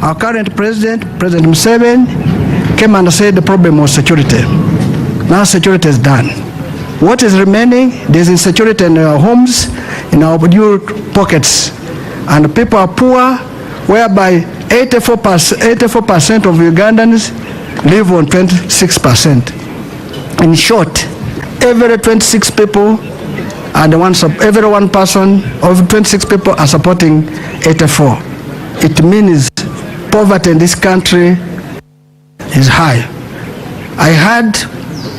Our current president, President Museveni, came and said the problem was security. Now security is done. What is remaining? There's insecurity in our homes, in our youth pockets. And people are poor, whereby 84% of Ugandans live on 26%. In short, every 26 people and every one person of 26 people are supporting 84. It means poverty in this country is high. I heard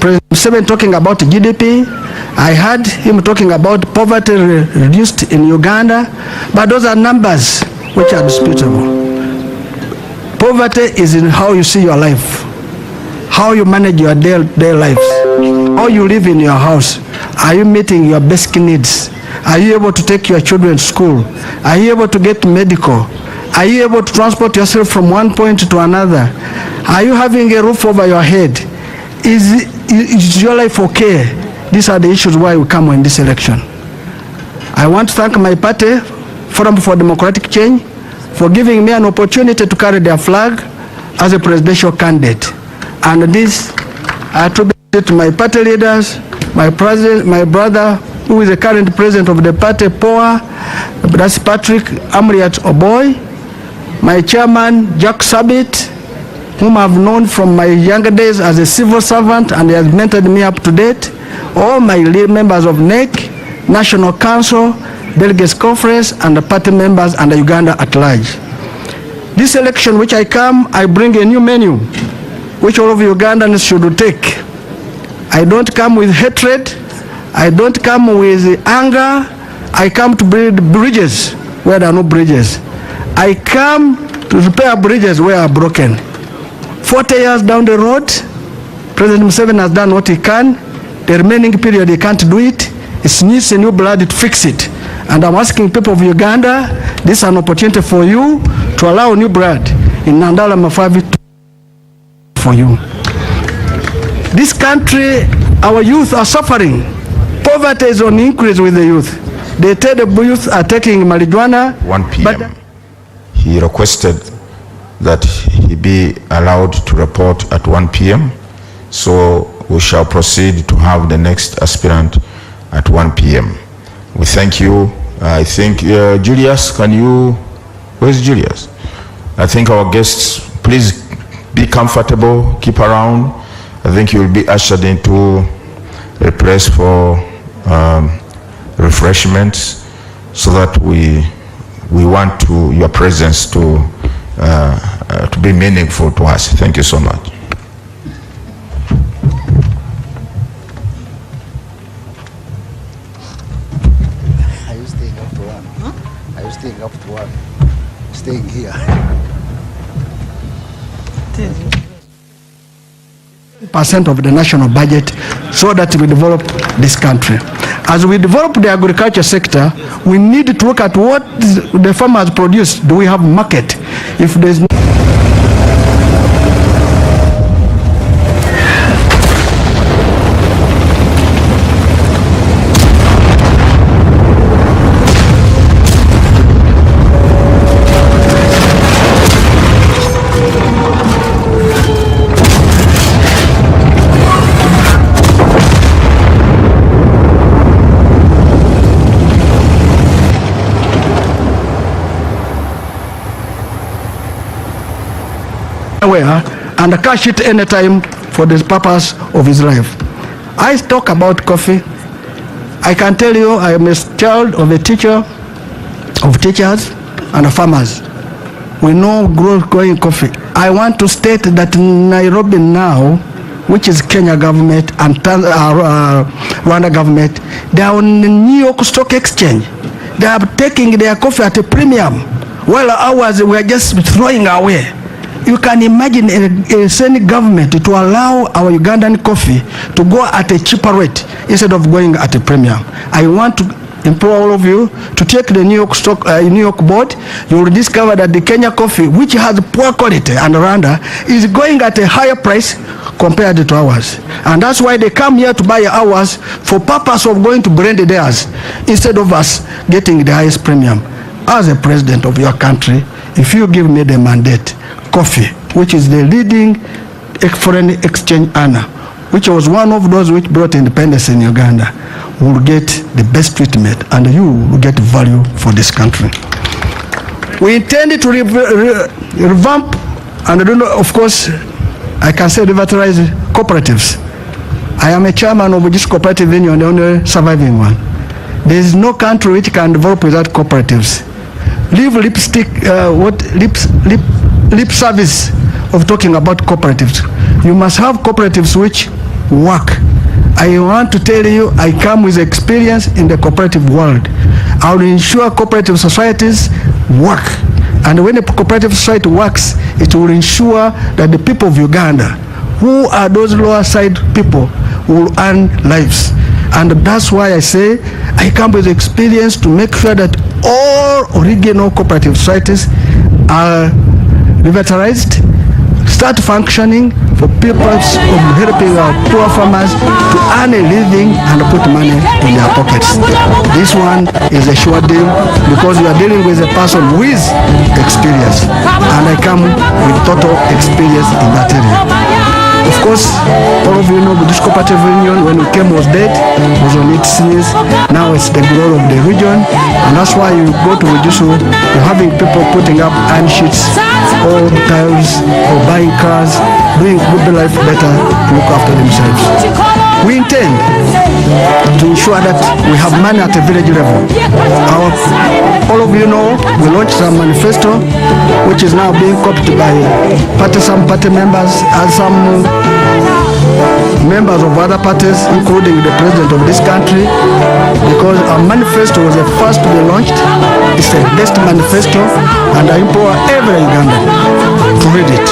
President Museveni talking about GDP. I heard him talking about poverty reduced in Uganda, but those are numbers which are disputable. Poverty is in how you see your life, how you manage your daily lives, how you live in your house. Are you meeting your basic needs? Are you able to take your children to school? Are you able to get medical? Are you able to transport yourself from one point to another? Are you having a roof over your head? Is your life okay? These are the issues why we come in this election. I want to thank my party, Forum for Democratic Change, for giving me an opportunity to carry their flag as a presidential candidate. And this I attribute to my party leaders, my president, my brother, who is the current president of the party, POA, that's Patrick Amriat Oboy, my chairman, Jack Sabit, whom I've known from my younger days as a civil servant, and he has mentored me up to date, all my members of NEC, National Council, Delegates Conference, and the party members and the Uganda at large. This election which I come, I bring a new menu, which all of Ugandans should take. I don't come with hatred. I don't come with anger. I come to build bridges where there are no bridges. I come to repair bridges where are broken. 40 years down the road, President Museveni has done what he can. The remaining period he can't do it. It needs a new blood to fix it. And I'm asking people of Uganda, this is an opportunity for you to allow new blood in Nandala Mafavi for you. This country, our youth are suffering. Poverty is on increase with the youth. They tell the youth are taking marijuana. 1 p.m. He requested that he be allowed to report at 1 p.m. So we shall proceed to have the next aspirant at 1 p.m. We thank you. I think, Julius, where's Julius? I think our guests, please be comfortable, keep around. I think you will be ushered into a place for refreshments, so that we want your presence to be meaningful to us. Thank you so much. Are you staying up to one? Huh? Are you staying up to one? Staying here. % of the national budget so that we develop this country. As we develop the agriculture sector, we need to look at what the farmers produce. Do we have market? If there's no and cash it anytime for the purpose of his life. I talk about coffee. I can tell you I am a child of a teacher, of teachers and farmers. We know growing coffee. I want to state that Nairobi now, which is Kenya government and Rwanda government, they are on the New York Stock Exchange. They are taking their coffee at a premium, while ours we are just throwing away. You can imagine a Senate government to allow our Ugandan coffee to go at a cheaper rate instead of going at a premium. I want to implore all of you to take the New York board. You will discover that the Kenya coffee, which has poor quality, and Rwanda is going at a higher price compared to ours. And that's why they come here to buy ours for purpose of going to blend theirs instead of us getting the highest premium. As a president of your country, if you give me the mandate, coffee, which is the leading foreign exchange earner, which was one of those which brought independence in Uganda, will get the best treatment, and you will get value for this country. We intend to revamp, and I don't know, of course, I can say revitalize cooperatives. I am a chairman of this cooperative union, the only surviving one. There is no country which can develop without cooperatives. Leave lip service of talking about cooperatives. You must have cooperatives which work. I want to tell you, I come with experience in the cooperative world. I will ensure cooperative societies work. And when a cooperative society works, it will ensure that the people of Uganda, who are those lower side people, will earn lives. And that's why I say I come with experience to make sure that all regional cooperative societies are revitalized, start functioning for purpose of helping our poor farmers to earn a living and put money in their pockets. This one is a sure deal because you are dealing with a person with experience, and I come with total experience in that area. Of course, all of you know this cooperative union, when we came, was dead, was on its knees. Now it's the glory of the region, and that's why you go to Redusu, you're having people putting up iron sheets, or tiles, or buying cars, doing good life better to look after themselves. We intend to ensure that we have money at a village level. All of you know we launched a manifesto which is now being copied by some party members and some members of other parties, including the president of this country, because our manifesto was the first to be launched. It's the best manifesto, and I implore every Ugandan to read it.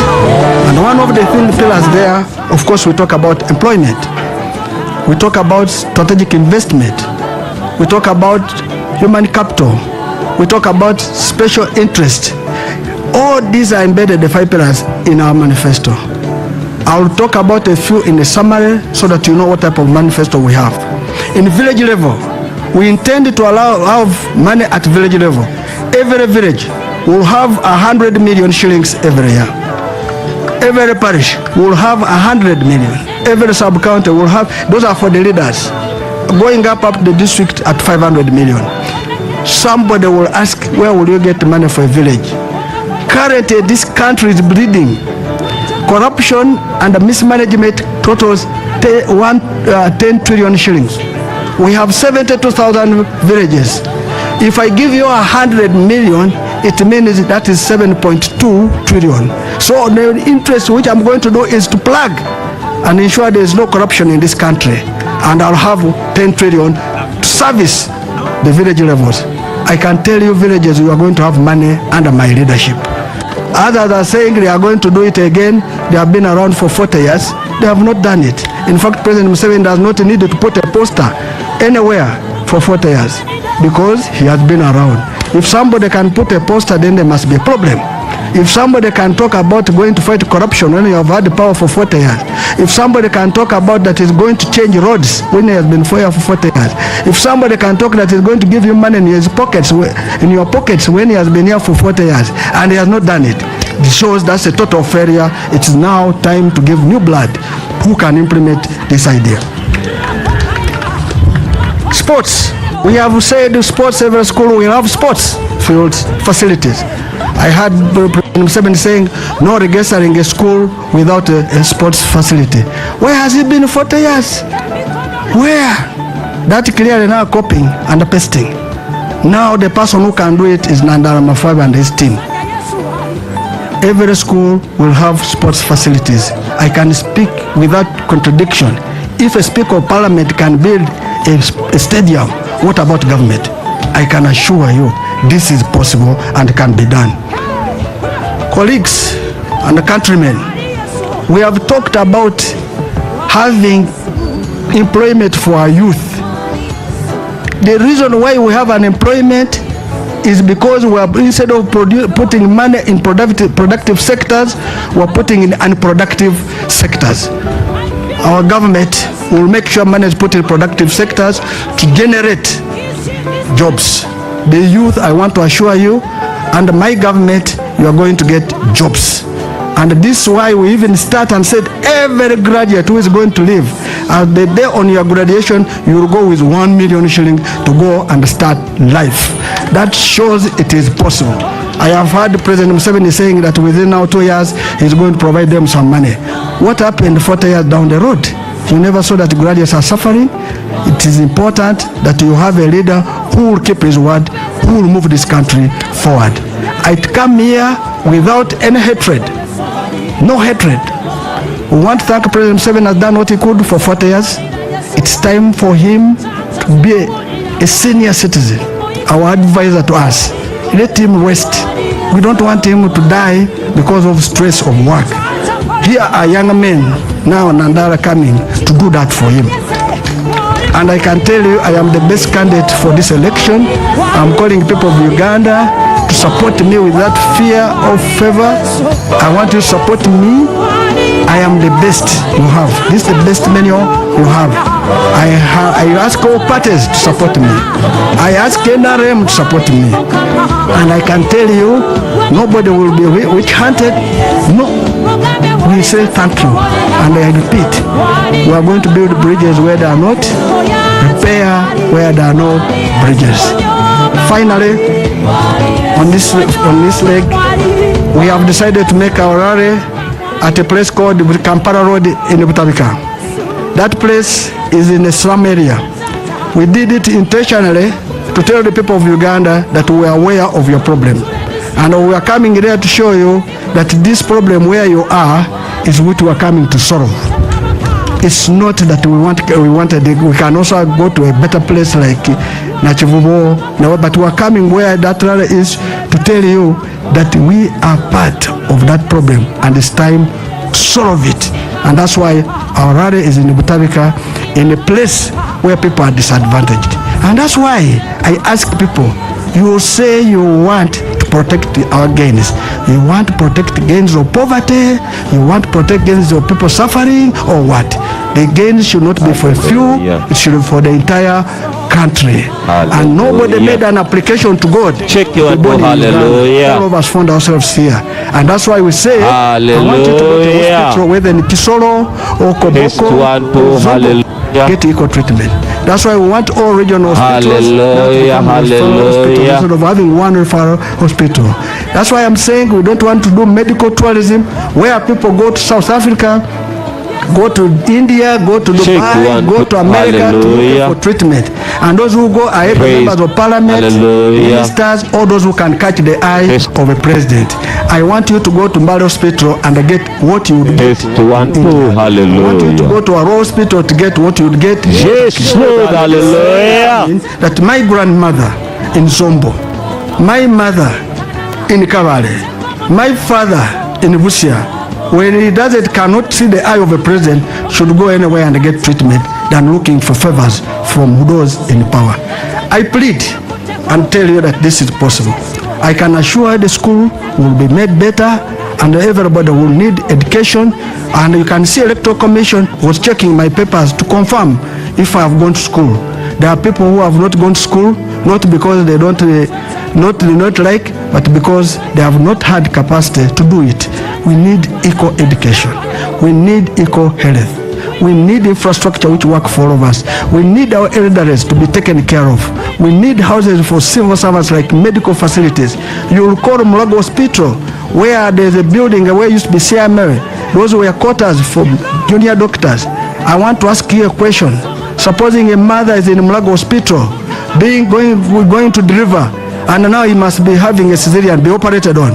And one of the pillars there, of course, we talk about employment. We talk about strategic investment. We talk about human capital. We talk about special interest. All these are embedded, the 5 pillars, in our manifesto. I'll talk about a few in the summary so that you know what type of manifesto we have. In village level, we intend to have money at village level. Every village will have 100 million shillings every year. Every parish will have 100 million. Every sub-county will have, those are for the leaders, going up the district at 500 million. Somebody will ask, where will you get money for a village? Currently, this country is bleeding. Corruption and mismanagement totals 10 trillion shillings. We have 72,000 villages. If I give you 100 million, it means that is 7.2 trillion. So the interest which I'm going to do is to plug and ensure there is no corruption in this country. And I'll have 10 trillion to service the village levels. I can tell you villages, you are going to have money under my leadership. Others are saying they are going to do it again. They have been around for 40 years. They have not done it. In fact, President Museveni does not need to put a poster anywhere for 40 years because he has been around. If somebody can put a poster, then there must be a problem. If somebody can talk about going to fight corruption when you have had the power for 40 years, if somebody can talk about that he's going to change roads when he has been here for 40 years, if somebody can talk that he's going to give you money in his pockets, in your pockets when he has been here for 40 years and he has not done it, it shows that's a total failure. It's now time to give new blood who can implement this idea. Sports. We have said sports, every school will have sports fields, facilities. I heard President Museveni saying no registering a school without a sports facility. Where has it been 40 years? Where? That clearly now copying and pasting. Now the person who can do it is Nandara Mafabi and his team. Every school will have sports facilities. I can speak without contradiction. If a Speaker of Parliament can build a stadium, what about government? I can assure you this is possible and can be done. Colleagues and countrymen, we have talked about having employment for our youth. The reason why we have unemployment is because we are, instead of putting money in productive sectors, we are putting in unproductive sectors. Our government will make sure money is put in productive sectors to generate jobs. The youth, I want to assure you, and my government you are going to get jobs. And this is why we even start and said every graduate who is going to leave, the day on your graduation, you will go with 1 million shilling to go and start life. That shows it is possible. I have heard President Museveni saying that within now 2 years, he's going to provide them some money. What happened 40 years down the road? You never saw that graduates are suffering. It is important that you have a leader who will keep his word, who will move this country forward. I come here without any hatred. No hatred. We want to thank President Museveni has done what he could for 40 years. It's time for him to be a senior citizen, our advisor to us. Let him rest. We don't want him to die because of stress of work. Here are young men now Nandara coming to do that for him. And I can tell you I am the best candidate for this election. I'm calling people of Uganda to support me with that fear of favor. I want you to support me. I am the best you have. This is the best menu you have. I ask all parties to support me. I ask NRM to support me. And I can tell you, nobody will be witch-hunted. No. We say thank you. And I repeat, we are going to build bridges where there are not, repair where there are no bridges. Finally, on this leg, we have decided to make our rally at a place called Kampala Road in Butabika. That place is in a slum area. We did it intentionally to tell the people of Uganda that we are aware of your problem. And we are coming there to show you that this problem where you are is what we are coming to solve. It's not that we can also go to a better place like Nachivubo, but we are coming where that rally is to tell you that we are part of that problem and it's time to solve it. And that's why our rally is in Butabika, in a place where people are disadvantaged. And that's why I ask people, you say you want to protect our gains. You want to protect gains of poverty, you want to protect gains of people suffering, or what? The gains should not be for a few, it should be for the entire country. Hallelujah. And nobody made an application to God. Check your book. Hallelujah. All of us found ourselves here. And that's why we say, hallelujah. I want you to go to the hospital, whether in Kisoro or Koboko, Zombo, get equal treatment. That's why we want all regional hospitals. Hallelujah. Hallelujah. Instead of having one referral hospital. That's why I'm saying we don't want to do medical tourism where people go to South Africa, go to India, go to Dubai, go to America to look for treatment. And those who go are members of parliament, ministers, all those who can catch the eye of a president. I want you to go to Mbale Hospital and get what you would get. Hallelujah. I want you to go to our hospital to get what you would get. Yes, Lord. Hallelujah. That my grandmother in Zombo, my mother in Kabale, my father in Busia, when he cannot see the eye of a president, should go anywhere and get treatment than looking for favors from those in power. I plead and tell you that this is possible. I can assure the school will be made better and everybody will need education. And you can see Electoral Commission was checking my papers to confirm if I have gone to school. There are people who have not gone to school, not because they don't not like, but because they have not had capacity to do it. We need equal education. We need equal health. We need infrastructure which work for all of us. We need our elders to be taken care of. We need houses for civil servants like medical facilities. You will call Mulago Hospital, where there's a building where used to be CMA. Those were quarters for junior doctors. I want to ask you a question. Supposing a mother is in Mulago Hospital, going to deliver, and now he must be having a cesarean, be operated on.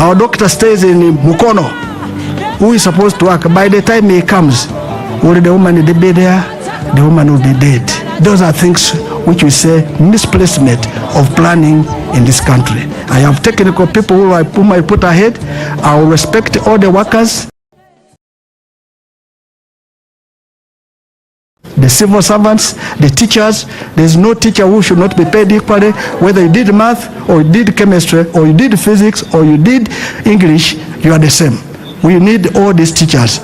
Our doctor stays in Mukono, who is supposed to work. By the time he comes, will the woman be there? The woman will be dead. Those are things which we say misplacement of planning in this country. I have technical people whom I put ahead. I will respect all the workers, the civil servants, the teachers. There's no teacher who should not be paid equally, whether you did math or you did chemistry or you did physics or you did English, you are the same. We need all these teachers.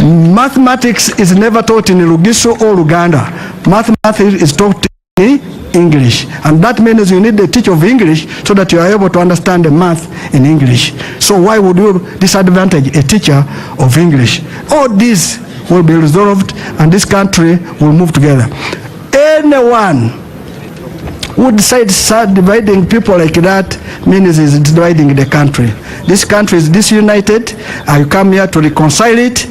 Mathematics is never taught in Lugiso or Uganda. Mathematics is taught in English. And that means you need a teacher of English so that you are able to understand the math in English. So why would you disadvantage a teacher of English? All this will be resolved and this country will move together. Anyone who decides start dividing people like that means is dividing the country. This country is disunited. I come here to reconcile it,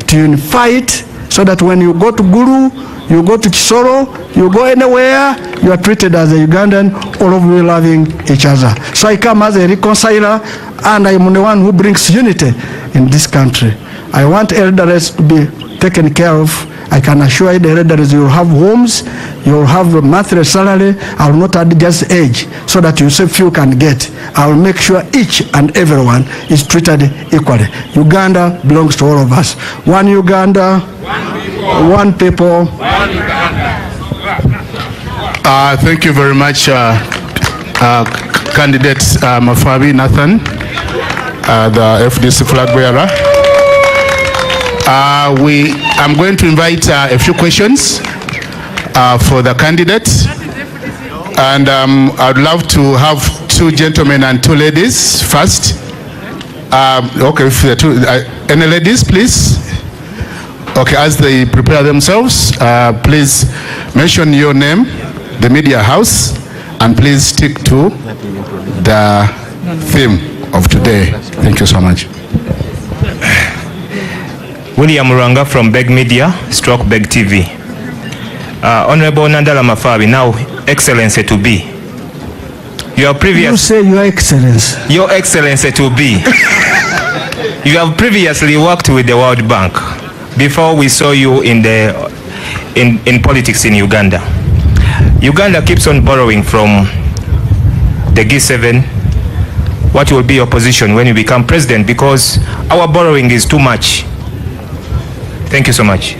to unify it, so that when you go to Guru, you go to Chisoro, you go anywhere, you are treated as a Ugandan, all of you loving each other. So I come as a reconciler, and I am the one who brings unity in this country. I want elders to be taken care of. I can assure you the elders, you will have homes, you will have a monthly salary. I will not add just age, so that you say few can get. I will make sure each and everyone is treated equally. Uganda belongs to all of us. One Uganda, one people. Thank you very much, candidate Mafabi Nathan, the FDC flag bearer. I'm going to invite a few questions for the candidate, and I'd love to have two gentlemen and two ladies first. Okay, if the two, any ladies, please? Okay, as they prepare themselves, please mention your name, the media house, and please stick to the theme of today. Thank you so much. William Ranga from Beg Media, stroke Beg TV. Honorable Nandala Mafabi, now Excellency to be. Your previous... You say Your Excellency. Your Excellency to be. You have previously worked with the World Bank before we saw you in politics in Uganda. Uganda keeps on borrowing from the G7. What will be your position when you become president? Because our borrowing is too much. Thank you so much.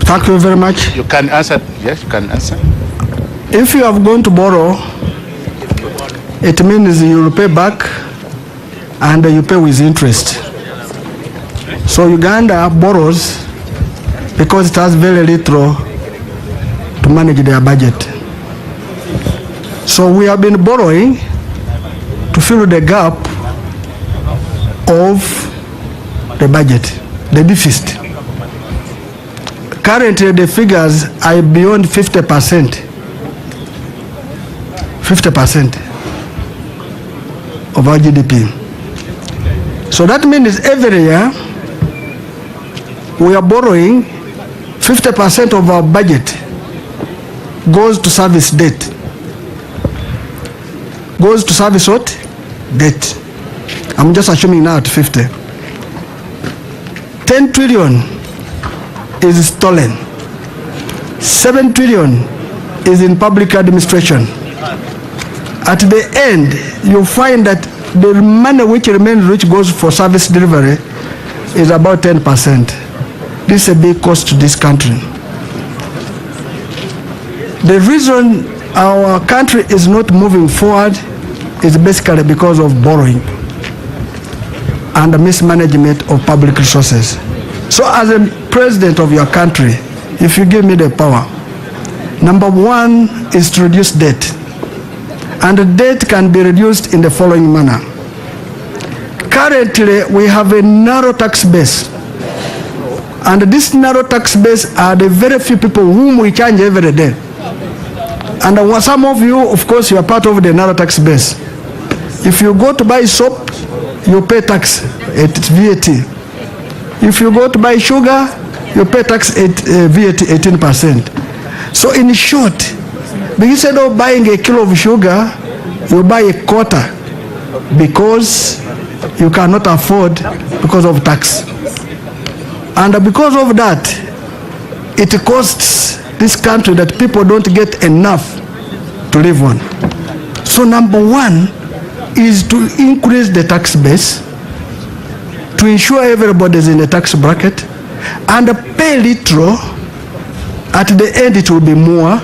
Thank you very much. You can answer. Yes, you can answer. If you have gone to borrow, it means you will pay back and you pay with interest. So Uganda borrows because it has very little to manage their budget. So we have been borrowing to fill the gap of the budget, the deficit. Currently, the figures are beyond 50%. 50% of our GDP. So that means every year we are borrowing 50% of our budget goes to service debt. Goes to service what? Debt. I'm just assuming now at 50. 10 trillion is stolen. 7 trillion is in public administration. At the end, you find that the money which remains, which goes for service delivery, is about 10%. This is a big cost to this country. The reason our country is not moving forward is basically because of borrowing and the mismanagement of public resources. So as a president of your country, if you give me the power, number one is to reduce debt. And the debt can be reduced in the following manner. Currently, we have a narrow tax base. And this narrow tax base are the very few people whom we charge every day. And some of you, of course, you are part of the narrow tax base. If you go to buy soap, you pay tax at VAT. If you go to buy sugar, you pay tax at VAT 18%. So in short, instead of buying a kilo of sugar, you buy a quarter because you cannot afford because of tax. And because of that, it costs this country that people don't get enough to live on. So number one is to increase the tax base, to ensure everybody is in the tax bracket, and pay little. At the end it will be more,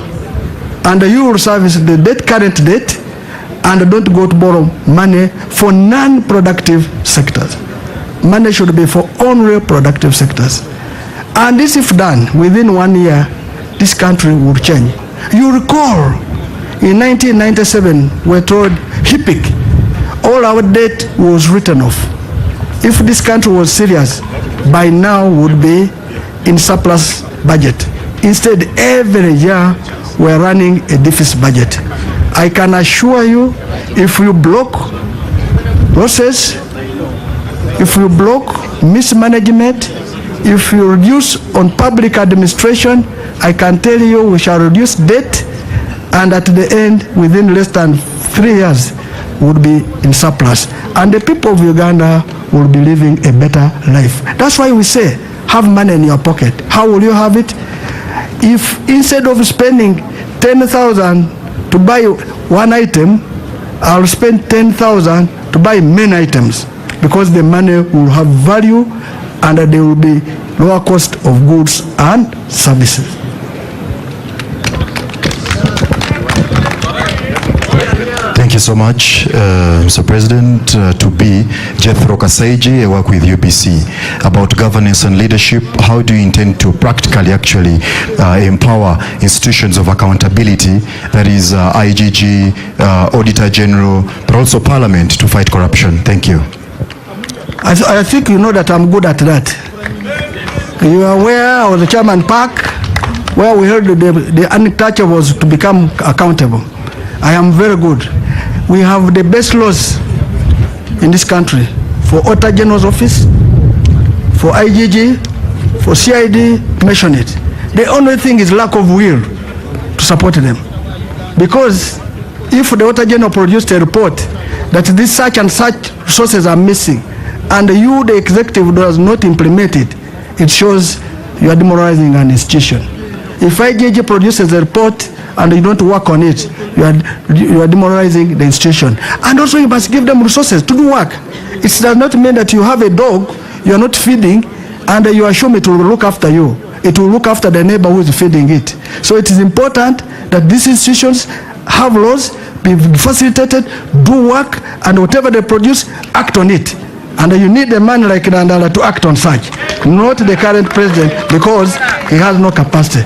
and you will service the debt, current debt, and don't go to borrow money for non-productive sectors. Money should be for only productive sectors. And this, if done within 1 year, this country would change. You recall, in 1997, we told HIPIC, all our debt was written off. If this country was serious, by now would be in surplus budget. Instead, every year we're running a deficit budget. I can assure you, if you block process, if you block mismanagement, if you reduce on public administration, I can tell you we shall reduce debt, and at the end, within less than 3 years, would be in surplus. And the people of Uganda will be living a better life. That's why we say, have money in your pocket. How will you have it? If instead of spending 10,000 to buy one item, I'll spend 10,000 to buy many items, because the money will have value and there will be lower cost of goods and services. Thank you so much, Mr. President. To be Jethro Kasaiji, I work with UPC. About governance and leadership, how do you intend to practically actually empower institutions of accountability, that is IGG, Auditor General, but also Parliament, to fight corruption? Thank you. I think you know that I'm good at that. You are aware of the Chairman Park, where we heard the untouchables to become accountable. I am very good. We have the best laws in this country for Auditor General's office, for IGG, for CID, mention it. The only thing is lack of will to support them. Because if the Auditor General produced a report that this such and such resources are missing, and you, the executive, does not implement it, it shows you are demoralizing an institution. If IGG produces a report and you don't work on it, you are demoralizing the institution. And also you must give them resources to do work. It does not mean that you have a dog you are not feeding and you assume it will look after you. It will look after the neighbor who is feeding it. So it is important that these institutions have laws, be facilitated, do work, and whatever they produce, act on it. And you need a man like Nandala to act on such, not the current president, because he has no capacity.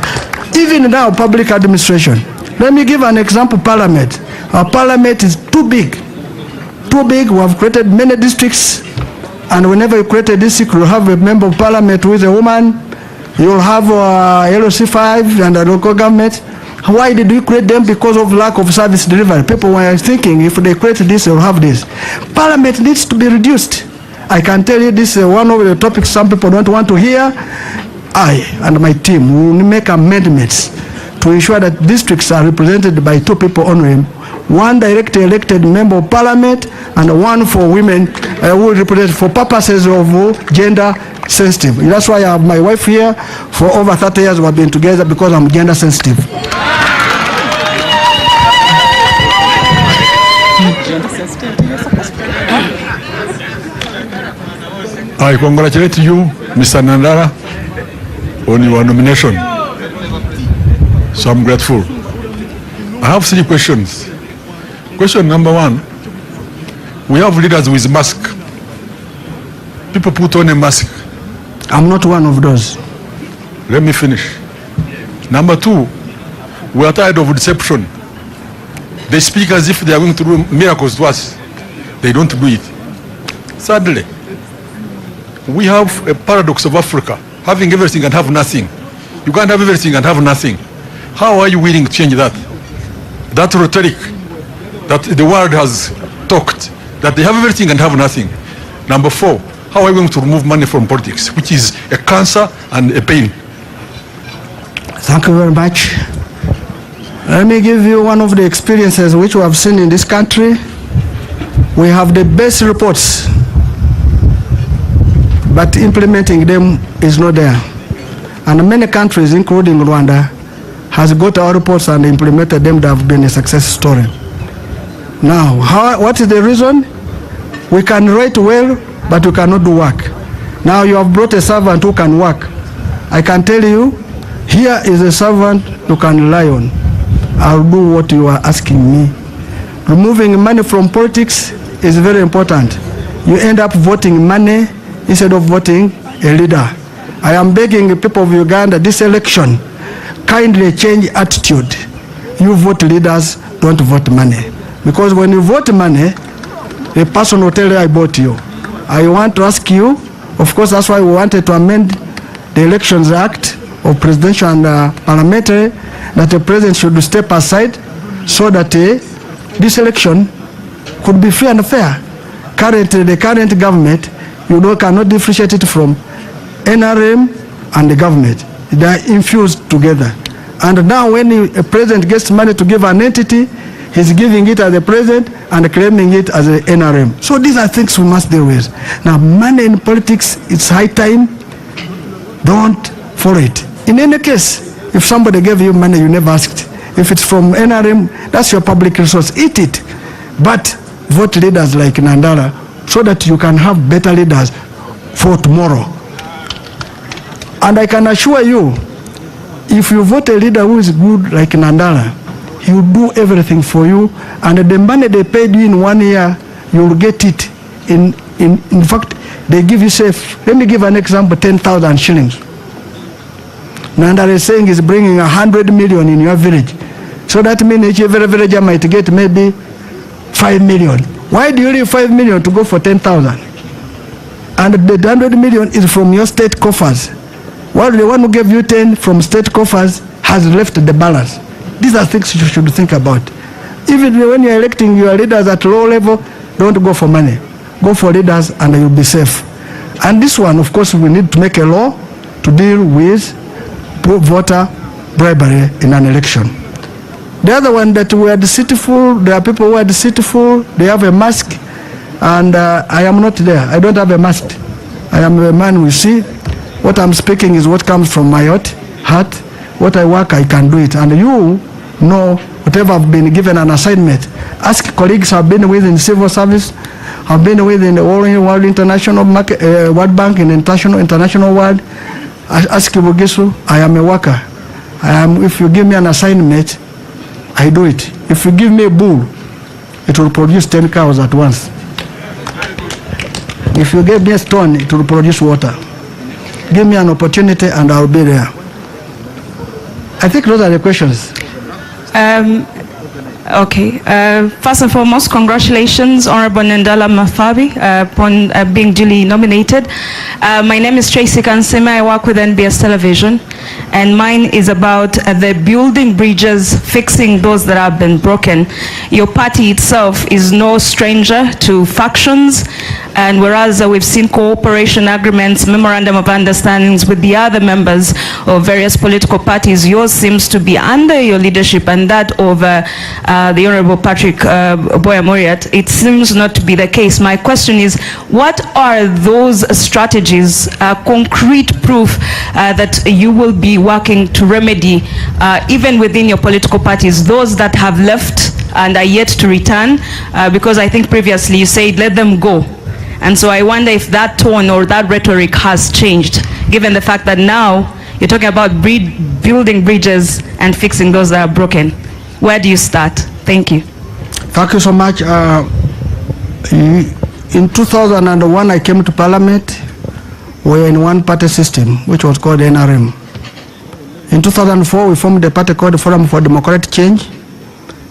Even now, public administration. Let me give an example, Parliament. Our Parliament is too big. Too big. We have created many districts, and whenever you create a district, you have a member of Parliament who is a woman. You'll have LOC5 and a local government. Why did we create them? Because of lack of service delivery. People were thinking if they create this, they'll have this. Parliament needs to be reduced. I can tell you this is one of the topics some people don't want to hear. I and my team will make amendments to ensure that districts are represented by 2 people only. One directly elected member of Parliament and one for women who represent for purposes of gender sensitive. That's why I have my wife here. For over 30 years we have been together because I'm gender sensitive. I congratulate you, Mr. Nandala, on your nomination. So I'm grateful. I have 3 questions. Question number 1, we have leaders with mask. People put on a mask. I'm not one of those. Let me finish. Number 2, we are tired of deception. They speak as if they are going to do miracles to us. They don't do it. Thirdly, we have a paradox of Africa, having everything and have nothing. You can't have everything and have nothing. How are you willing to change that? That rhetoric that the world has talked, that they have everything and have nothing. Number 4, how are we going to remove money from politics, which is a cancer and a pain? Thank you very much. Let me give you one of the experiences which we have seen in this country. We have the best reports, but implementing them is not there. And many countries, including Rwanda, has got our reports and implemented them. That have been a success story. Now, what is the reason? We can write well, but we cannot do work. Now you have brought a servant who can work. I can tell you, here is a servant you can rely on. I'll do what you are asking me. Removing money from politics is very important. You end up voting money instead of voting a leader. I am begging the people of Uganda this election, kindly change attitude. You vote leaders, don't vote money. Because when you vote money, the person will tell you, I bought you. I want to ask you, of course, that's why we wanted to amend the Elections Act of Presidential and Parliamentary, that the president should step aside so that this election could be free and fair. Currently, the current government, cannot differentiate it from NRM and the government. They are infused together. And now when a president gets money to give an entity, he's giving it as a president and claiming it as an NRM. So these are things we must deal with. Now, money in politics, it's high time. Don't follow it. In any case, if somebody gave you money you never asked, if it's from NRM, that's your public resource. Eat it. But vote leaders like Nandala so that you can have better leaders for tomorrow. And I can assure you, if you vote a leader who is good like Nandala, he will do everything for you, and the money they paid you in 1 year, you will get it. In fact, they give you safe. Let me give an example, 10,000 shillings. Nandala is saying he's bringing 100 million in your village. So that means every villager might get maybe 5 million. Why do you leave 5 million to go for 10,000? And the 100 million is from your state coffers. While the one who gave you 10 from state coffers has left the balance. These are things you should think about. Even when you're electing your leaders at low level, don't go for money. Go for leaders and you'll be safe. And this one, of course, we need to make a law to deal with voter bribery in an election. The other one, that we are deceitful, there are people who are deceitful, they have a mask, and I am not there. I don't have a mask. I am a man we see. What I'm speaking is what comes from my heart. What I work, I can do it. And you know, whatever I've been given an assignment. Ask colleagues I've been with in civil service, I've been with in the World International Market, World Bank, in international world. Ask Bugisu, I am a worker. If you give me an assignment, I do it. If you give me a bull, it will produce 10 cows at once. If you give me a stone, it will produce water. Give me an opportunity and I'll be there. I think those are the questions. Okay. First and foremost, congratulations, Honorable Nandala Mathabi, upon being duly nominated. My name is Tracy Kansema. I work with NBS Television, and mine is about the building bridges, fixing those that have been broken. Your party itself is no stranger to factions, and whereas we've seen cooperation agreements, memorandum of understandings with the other members of various political parties, yours seems to be under your leadership and that of the Honorable Patrick Boya Moriat. It seems not to be the case. My question is, what are those strategies, concrete proof that you will be working to remedy, even within your political parties, those that have left and are yet to return? Because I think previously you said, let them go. And so I wonder if that tone or that rhetoric has changed, given the fact that now you're talking about building bridges and fixing those that are broken. Where do you start? Thank you. Thank you so much. In 2001, I came to Parliament. We were in one party system, which was called NRM. In 2004, we formed a party called Forum for Democratic Change.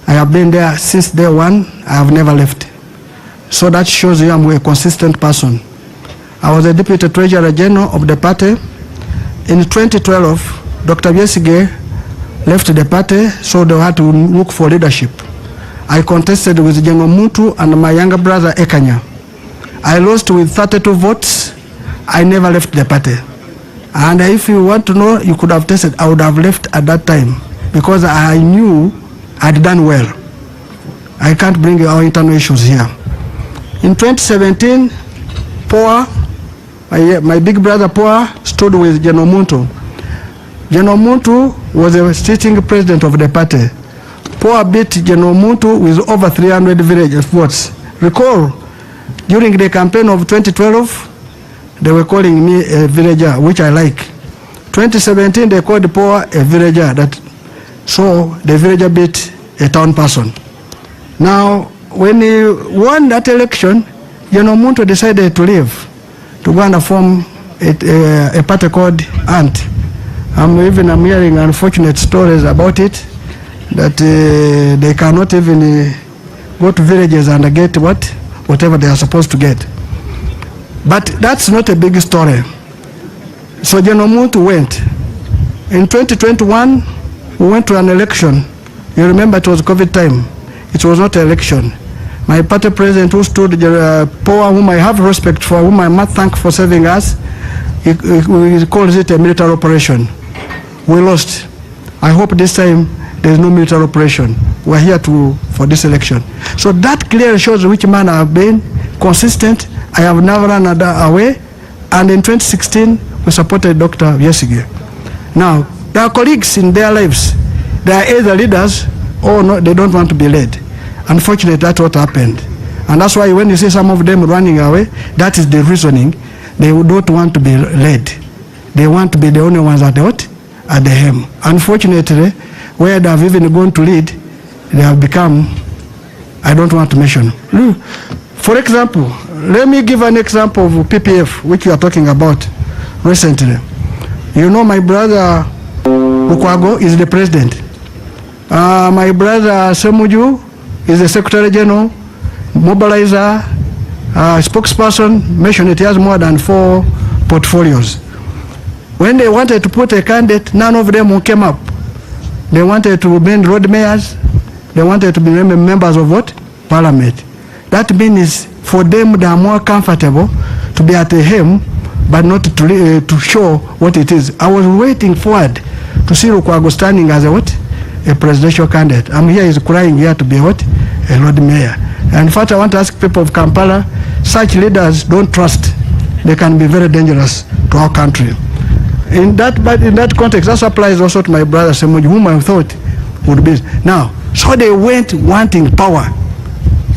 I have been there since day one. I have never left. So that shows you I'm a consistent person. I was a Deputy Treasurer General of the party. In 2012, Dr. Besigye left the party, so they had to look for leadership. I contested with General Muntu and my younger brother Ekanya. I lost with 32 votes. I never left the party. And if you want to know, you could have tested, I would have left at that time because I knew I'd done well. I can't bring our internal issues here. In 2017, Poa, my big brother Poa, stood with General Muntu. General Muntu was a sitting president of the party. Poa beat General Muntu with over 300 village votes. Recall, during the campaign of 2012, they were calling me a villager, which I like. 2017, they called Poa a villager. So the villager beat a town person. Now, when he won that election, General Muntu decided to leave, to go and form a party called ANT, I'm hearing unfortunate stories about it, that they cannot even go to villages and get whatever they are supposed to get. But that's not a big story. So General Muntu went. In 2021, we went to an election. You remember it was COVID time. It was not an election. My party president, who stood power, whom I have respect for, whom I must thank for saving us, he calls it a military operation. We lost. I hope this time there is no military operation. We're here for this election. So that clearly shows which man I have been, consistent. I have never run away. And in 2016, we supported Dr. Yesige. Now, there are colleagues in their lives. They are either leaders or no, they don't want to be led. Unfortunately, that's what happened. And that's why when you see some of them running away, that is the reasoning. They don't want to be led. They want to be the only ones at the helm. Unfortunately, where they have even gone to lead, they have become, I don't want to mention. For example, let me give an example of PPF, which you are talking about recently. You know, my brother Lukwago is the president. My brother Semuju is the Secretary General, mobilizer, spokesperson, mentioned it has more than 4 portfolios. When they wanted to put a candidate, none of them came up. They wanted to be road mayors, they wanted to be members of Parliament. That means for them they are more comfortable to be at the helm, but not to show what it is. I was waiting forward to see Lukwago standing as a presidential candidate. I'm here, he's crying here to be a road mayor. And in fact, I want to ask people of Kampala, such leaders don't trust. They can be very dangerous to our country. But in that context, that applies also to my brother Semuji, whom I thought would be. Now, so they went wanting power,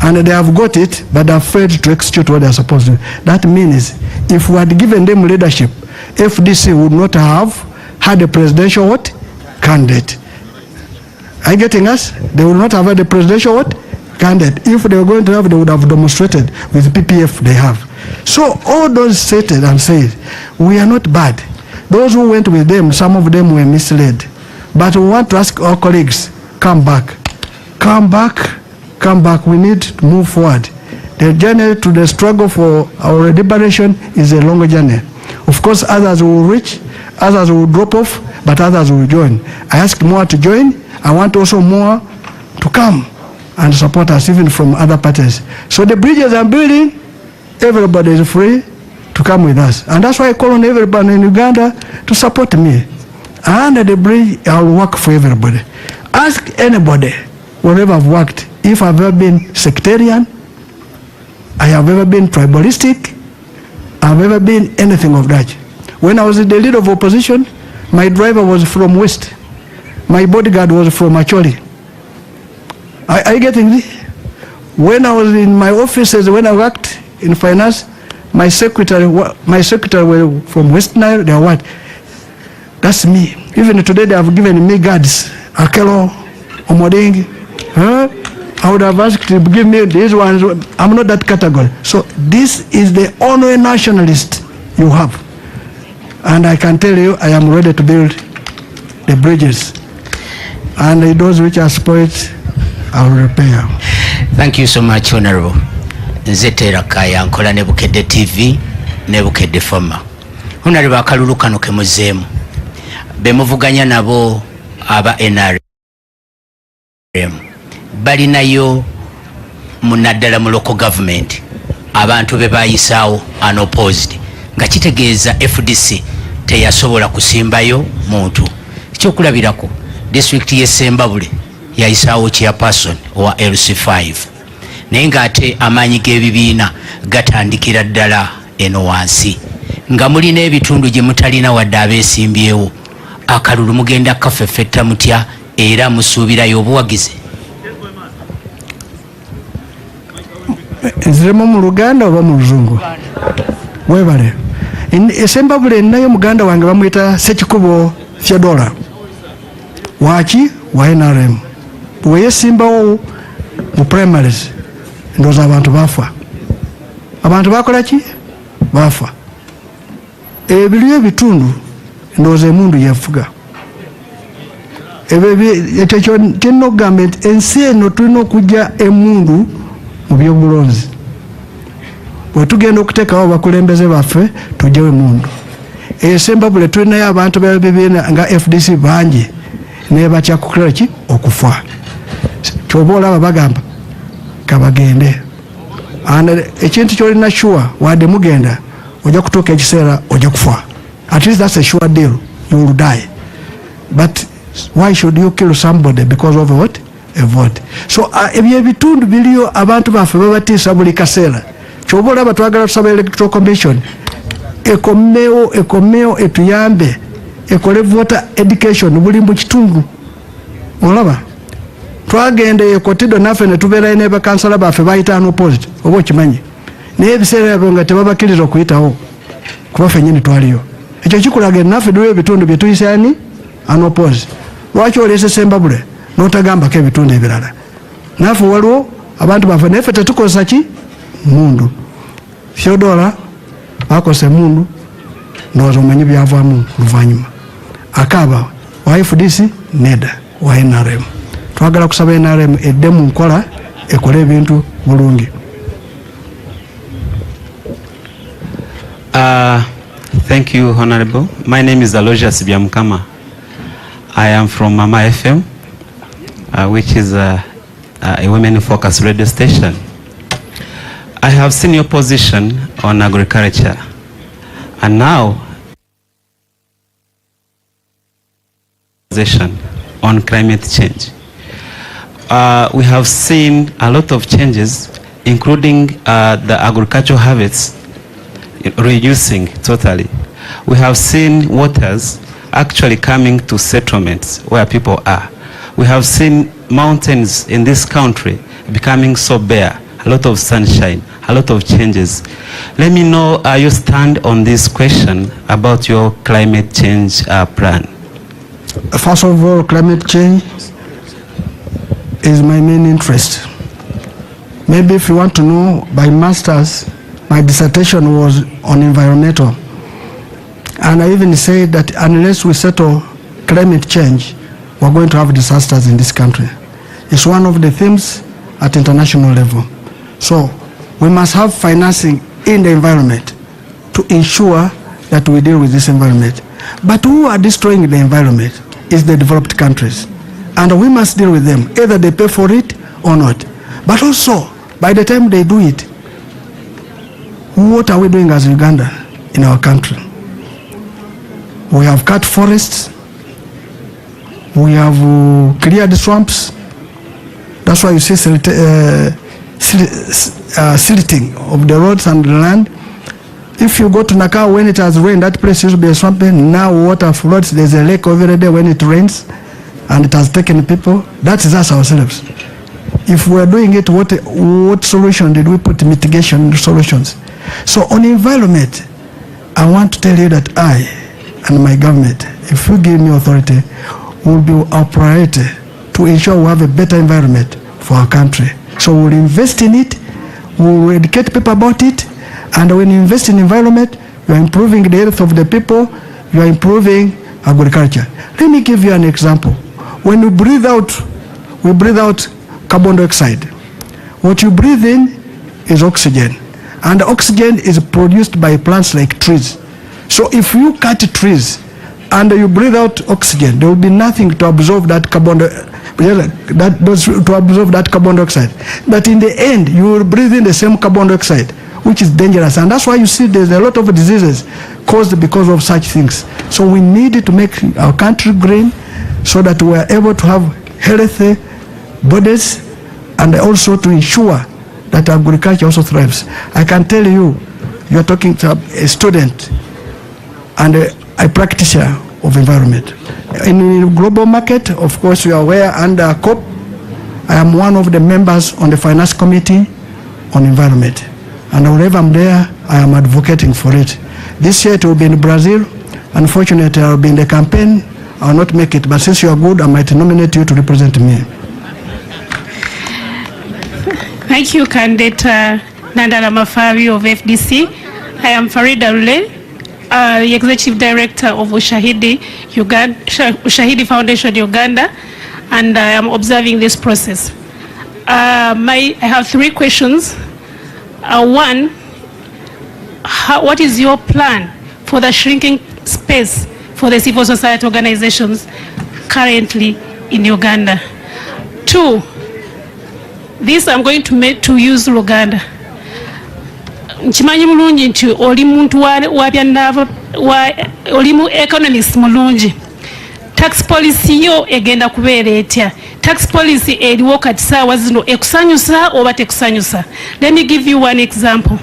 and they have got it, but they're afraid to execute what they're supposed to do. That means if we had given them leadership, FDC would not have had a presidential candidate. Are you getting us? They would not have had a presidential candidate. If they were going to have, they would have demonstrated with PPF they have. So all those stated and said, we are not bad. Those who went with them, some of them were misled. But we want to ask our colleagues, come back. Come back. Come back. We need to move forward. The journey to the struggle for our liberation is a longer journey. Of course, others will reach, others will drop off, but others will join. I ask more to join. I want also more to come and support us, even from other parties. So the bridges I'm building, everybody is free to come with us. And that's why I call on everybody in Uganda to support me. Under the bridge, I'll work for everybody. Ask anybody, wherever I've worked, if I've ever been sectarian, I have ever been tribalistic, I've ever been anything of that. When I was the leader of opposition, my driver was from West. My bodyguard was from Acholi. Are you getting this? When I was in my offices, when I worked in finance, my secretary were from West Nile. They are what? That's me. Even today they have given me guards. Akelo, Omoding. I would have asked to give me these ones. I'm not that category. So this is the only nationalist you have. And I can tell you, I am ready to build the bridges. And those which are spoiled, I will repair. Thank you so much, Honorable. Nzetera Kaya nkola ne Bukedde TV ne Bukedde Fama. Honorable akalulu kano ke muzeemu. Bemuvuganya nabo aba NRM. Balinayo munaddala mu local government. Abantu be bayisaawo unopposed. Nga kitegeeza FDC teyasobola kusimbayo muntu. Ekyokulabirako district ye Sembabule yayisaawo chairperson wa LC5. Naye ng'ate amaanyi g'ebibiina gatandikira ddala eno wansi. Nga mulina ebitundu gye mutalina wadde abeesimbyewo. Akalulu mugenda kafeffetta mutya era musuubirayo obuwagizi? Nziremu mu Luganda oba mu Luzungu? Webale. Esembabule nayo muganda wange bamuyita Ssekikubo Theodora. Waki wa NRM. Weyesimbawo mu primaries. Ndoza abantu bafa. Abantu bakola ki? Bafa. Ebiriyo ebitundu ndowooza emundu yefuga. Ekyo kirina okugamba nti ensi eno tulina okujja emundu mu byobulonzi. Bwe tugenda okuteekawo abakulembeze baffe tujjewo emundu. Zimbabwe tulinayo abantu b'ebibiina nga FDC bangi naye batya kukola ki okufa. Ky'oba olaba bagamba kabagende. Ekintu ky'olina sure wadde mugenda ojja kutuuka ekiseera ojja kufa. At least that's a sure deal. You will die. But why should you kill somebody because of what? A vote. So ebyo ebitundu biliyo abantu baffe babatiisa buli kaseera. Ky'oba olaba twagala tusaba electoral commission ekomeo etuyambe ekole voter education buli mu kitundu. Olaba twagenda ekotido naffe ne tubeerayo ne bakansala baffe bayita unopposed oba okimanyi naye ebiseera ebyo nga tebabakiriza okuyitawo kuba ffennyini twaliyo. Ekyo kikulaga naffe duliyo ebitundu bye tuyisani unopposed. Lwaki oleese Zimbabwe n'otagambako ebitundu ebirala? Naffe waliwo abantu baffe naye ffe tetukozesa ki mundu. Fyodora bakozesa emundu ndowooza omanyi byavaamu luvannyuma. Akaaba wa FDC neda wa NRM. Twagala kusaba NRM edde mu nkola ekole ebintu bulungi. Thank you, Honorable. My name is Aloysius Byamukama. I am from Mama FM, which is a women-focused radio station. I have seen your position on agriculture, and now on climate change. We have seen a lot of changes, including the agricultural habits reducing totally. We have seen waters actually coming to settlements where people are. We have seen mountains in this country becoming so bare, a lot of sunshine, a lot of changes. Let me know your stand on this question about your climate change plan. First of all, climate change is my main interest. Maybe if you want to know, by master's, my dissertation was on environmental. And I even said that unless we settle climate change, we're going to have disasters in this country. It's one of the themes at international level. So we must have financing in the environment to ensure that we deal with this environment. But who are destroying the environment is the developed countries. And we must deal with them, either they pay for it or not. But also, by the time they do it, what are we doing as Uganda in our country? We have cut forests, we have cleared swamps. That's why you see silting of the roads and the land. If you go to Nakao when it has rained, that place used to be a swamp. Now water floods, there's a lake over there when it rains, and it has taken people. That is us ourselves. If we are doing it, what solution did we put? Mitigation solutions. So on environment, I want to tell you that I and my government, if you give me authority, will be our priority to ensure we have a better environment for our country. So we'll invest in it, we'll educate people about it, and when you invest in environment, you are improving the health of the people, you are improving agriculture. Let me give you an example. When we breathe out carbon dioxide. What you breathe in is oxygen, and oxygen is produced by plants like trees. So if you cut trees and you breathe out oxygen, there will be nothing to absorb that carbon dioxide. But in the end, you will breathe in the same carbon dioxide, which is dangerous. And that's why you see there's a lot of diseases caused because of such things. So we need to make our country green so that we are able to have healthy bodies and also to ensure that agriculture also thrives. I can tell you, you're talking to a student and a practitioner of environment. In the global market, of course, you are aware, under COP, I am one of the members on the finance committee on environment. And wherever I'm there, I am advocating for it. This year it will be in Brazil. Unfortunately, I will be in the campaign. I will not make it, but since you are good, I might nominate you to represent me. Thank you, candidate Nandala Mafabi of FDC. I am Farida Rule. the Executive Director of Ushahidi Foundation Uganda, and I am observing this process. I have 3 questions. One, what is your plan for the shrinking space for the civil society organizations currently in Uganda? 2, this I'm going to use Luganda. Nchimanyi mulungi nti oli muntu wa byanava oli mu economist mulungi. Tax policy yo egenda kubeera etya? Tax policy eriwo kati saawa zino ekusanyusa oba tekusanyusa? Let me give you one example.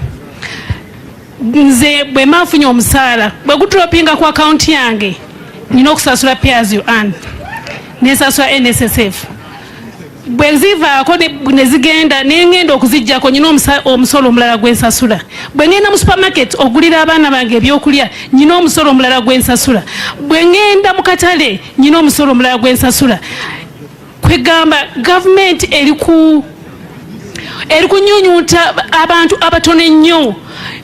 Nze bwe mafunye omusaala bwe gutropinga ku account yange nina okusasula pay as you earn, nesasula NSSF. Bwe zivaako ne zigenda nengenda okuzijjako nyina omusolo omulala gwensasula. Bwe ngenda mu supermarket ogulira abaana bange ebyokulya nyina omusolo omulala gwensasula. Bwe ngenda mu katale nyina omusolo omulala gwensasula. Kwegamba government eri kunyunyuuta abantu abatono ennyo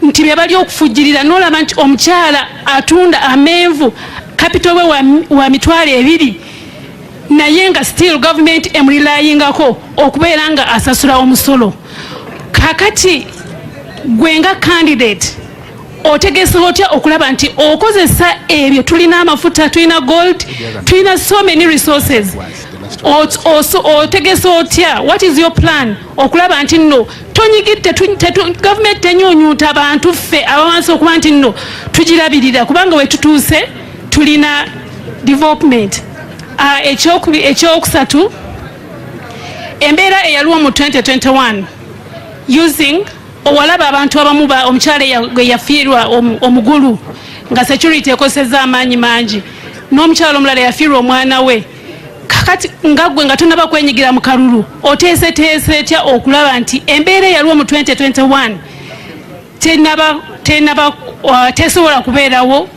nti bye bali okufujjirira, n'olaba nti omukyala atunda amenvu capital we wa $200 naye nga still government emulilayingako okubeera nga asasula omusolo. Kakati gwenga candidate otegese otya okulaba nti okozesa ebyo? Tulina amafuta, tulina gold, tulina so many resources. Otegese otya? What is your plan okulaba nti nno tonyigidde government tenyunyuuta abantu ffe abawansi okuba nti nno tugirabirira, kubanga we tutuuse tulina development. Ekyokusatu, embeera eyaliwo mu 2021 using owalaba abantu abamu omukyala gwe yafiirwa omugulu nga security ekoseza amaanyi mangi, n'omukyala omulala yafiirwa omwana we. Kakati nga gwe nga tonaba kwenyigira mu kalulu oteeseteese etya okulaba nti embeera eyaliwo mu 2021 tesobola kubeerawo?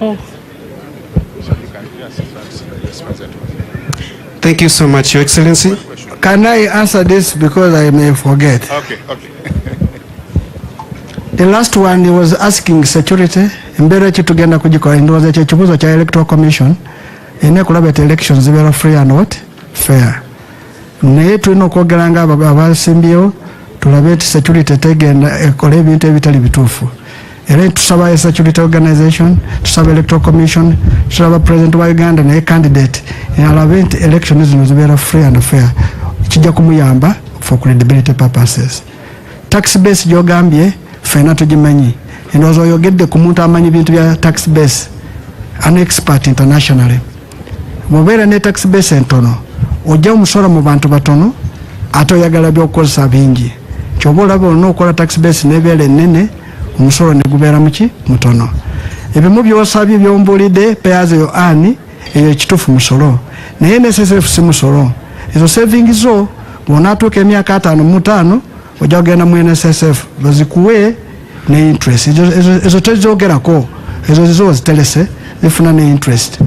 Thank you so much, Your Excellency. Can I answer this because I may forget? Okay. The last one, he was asking security. Mbere chitugenda kujikola ndoza chibuzo cha Electoral Commission. Ine kulabeta elections zibera free and what? Fair. Naye tulina okwogeranga abasimbyewo tulabeta security tegenda ekola ebintu ebitali bituufu. Era tusaba security organization, tusaba Electoral Commission, tusaba President wa Uganda naye candidate alabe nti elections zino zibeera free and fair. Kijja kumuyamba for credibility purposes. Tax base gyogambye ffenna tugimanyi. Endowooza oyogedde ku muntu amanyi bintu bya tax base, an expert internationally. Bw'obeera ne tax base entono ojja omusolo mu bantu batono ate oyagala by'okukozesa bingi. Ky'oba olaba olina okukola tax base n'ebeera ennene omusolo ne gubeera muki mutono. Ebimu by'osabye by'ombuulidde pay as you earn eyo ekituufu musolo naye NSSF si musolo. Ezo savings zo bw'onaatuuka emyaka 55 ojja kugenda mu NSSF bazikuwe ne interest. Ezo tezoogerako, ezo zizo ziterese zifuna ne interest.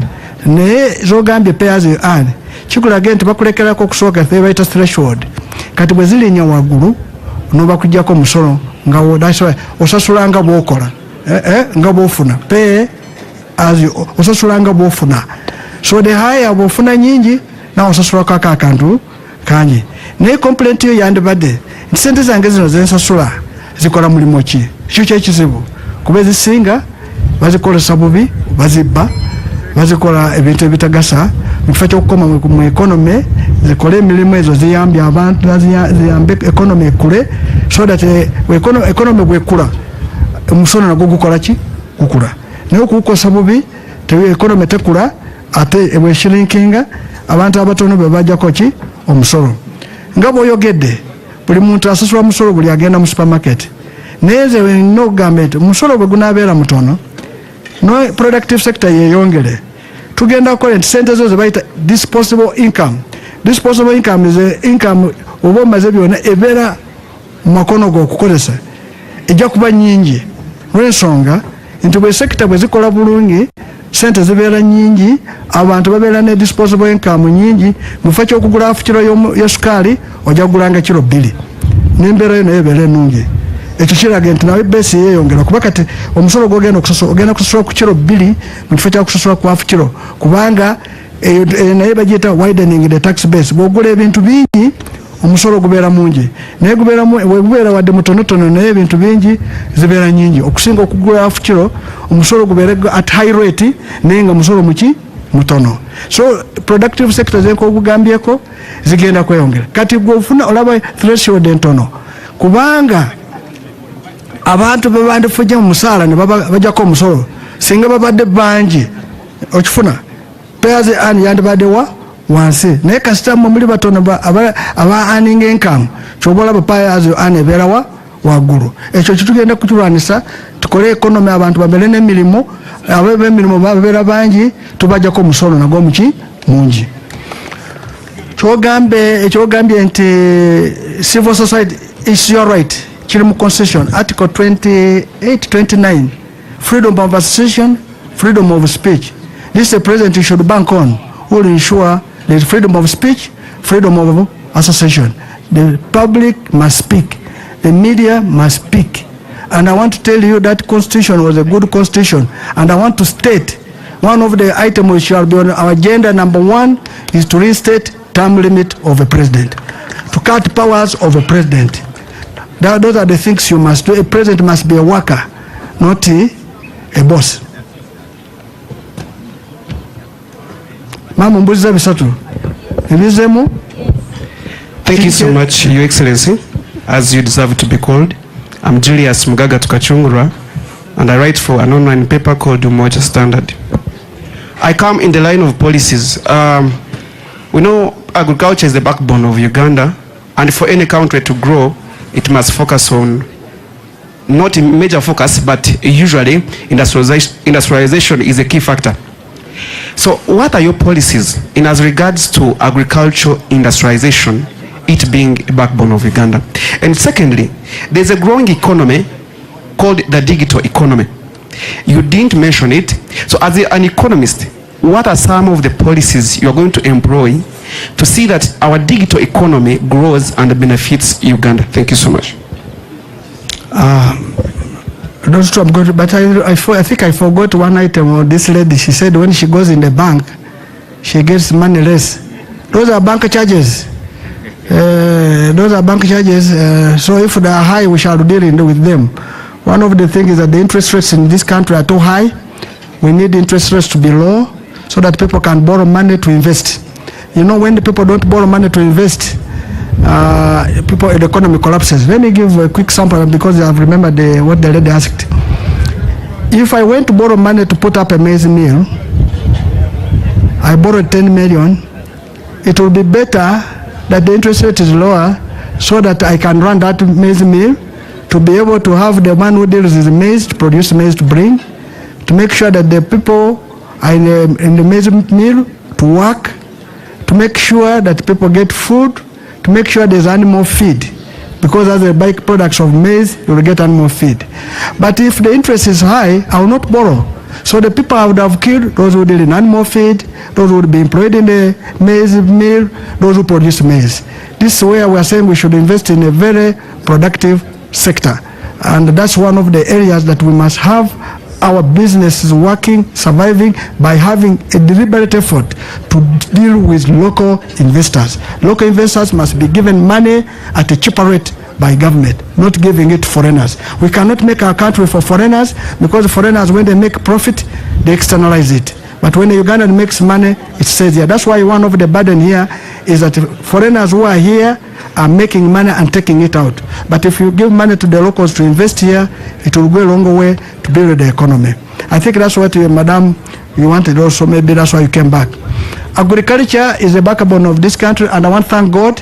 Naye zogambye pay as you earn kikulaga nti bakulekerako okusooka fe bayita threshold. Kati bwe zilinya waggulu n'obakuggyako omusolo nga osasula nga bw'okola nga bw'ofuna pay as you osasula nga bw'ofuna. So the higher bw'ofuna nyingi nawe osasulako akantu kangi. Naye complaint yo yandibadde nti sente zange zino zensasula zikola mulimu ki? Kyo kyekizibu kuba ezisinga bazikolesa bubi, bazibba, bazikola ebintu ebitagasa mu kifo ky'okukoma mu economy, zikole emirimu ezo ziyambye abantu, ziyambe economy ekule, so that economy bwekula omusolo nagwo gukola ki? Gukula. Naye okugukosa bubi economy tekula ate bweshrinkinga abantu abatono bwe bajjako ki? Omusolo. Nga bw'oyogedde buli muntu asasula musolo buli agenda mu supermarket. Naye nze no gavumenti omusolo bwe gunaabeera mutono no productive sector yeyongere tugenda kukola nti sente zo ze bayita disposable income. Disposable income is income oba omaze byonna ebeera mu makono g'okukozesa ejja kuba nyingi olw'ensonga nti bwe sector bwe zikola bulungi sente zibeera nyingi, abantu babeera ne disposable income nyingi. Mu kifo ky'okugula kilo ya sukaali ojja kugulanga kilo 2 n'embeera yo nayo ebeera ennungi. ekyo kiraga nti nawe base yeeyongera kuba kati omusolo gwogenda okusosola ku kiro 2 mu kifo kya kusosola ku half kiro kubanga naye bagiyita widening the tax base. Bw'ogula ebintu bingi omusolo gubeera mungi naye gubeera wadde mutonotono naye ebintu bingi zibeera nyingi okusinga okugula half kiro omusolo gubeera at high rate naye nga musolo mutono. So productive sectors enkogugambyeko zigenda kweyongera kati gwofuna olaba threshold entono kubanga abantu bebandifujja mu musaala ne bajjako omusolo singa babadde bangi okifuna payers and yandibadde wansi naye kasita muli batono aba earning income kyobola payers and ebeera waggulu. Ekyo kitugenda kukirwanisa tukole economy abantu babere n'emirimu ab'emirimu babeera bangi tubajjako omusolo nagwo mungi. Ekyogambye nti civil society is your right kiri mu constitution article 28-29 freedom of association, freedom of speech. This the president should bank on will ensure the freedom of speech, freedom of association. The public must speak, the media must speak. And I want to tell you that constitution was a good constitution. And I want to state one of the items which shall be on our agenda number 1 is to reinstate term limit of a president, to cut powers of a president. Those are the things you must do. A president must be a worker, not a boss. Thank you so much, Your Excellency, as you deserve to be called. I'm Julius Mugaga Tukachungura, and I write for an online paper called Umoja Standard. I come in the line of policies. We know agriculture is the backbone of Uganda, and for any country to grow, it must focus on, not a major focus, but usually industrialization is a key factor. So what are your policies in as regards to agricultural industrialization, it being a backbone of Uganda? And secondly, there's a growing economy called the digital economy. You didn't mention it. So as an economist, what are some of the policies you are going to employ to see that our digital economy grows and benefits Uganda? Thank you so much. Those two I'm going to, but I think I forgot one item on this lady. She said when she goes in the bank, she gets money less. Those are bank charges. Those are bank charges. So if they are high, we shall deal with them. One of the things is that the interest rates in this country are too high. We need interest rates to be low so that people can borrow money to invest. You know, when the people don't borrow money to invest, the economy collapses. Let me give a quick sample because I've remembered what the lady asked. If I went to borrow money to put up a maize mill, I borrowed 10 million, it will be better that the interest rate is lower so that I can run that maize mill to be able to have the man who deals with maize to produce maize to bring, to make sure that the people are in the maize mill to work, to make sure that people get food, to make sure there's animal feed, because as a byproducts of maize, you will get animal feed. But if the interest is high, I will not borrow. So the people I would have killed, those who deal in animal feed, those who would be employed in the maize mill, those who produce maize. This is where we are saying we should invest in a very productive sector. And that's one of the areas that we must have our businesses working, surviving by having a deliberate effort to deal with local investors. Local investors must be given money at a cheaper rate by government, not giving it to foreigners. We cannot make our country for foreigners because foreigners, when they make profit, they externalize it. But when a Ugandan makes money, it stays here. That's why one of the burden here is that foreigners who are here are making money and taking it out. But if you give money to the locals to invest here, it will go a long way to build the economy. I think that's what Madam, you wanted also, maybe that's why you came back. Agriculture is the backbone of this country, and I want to thank God,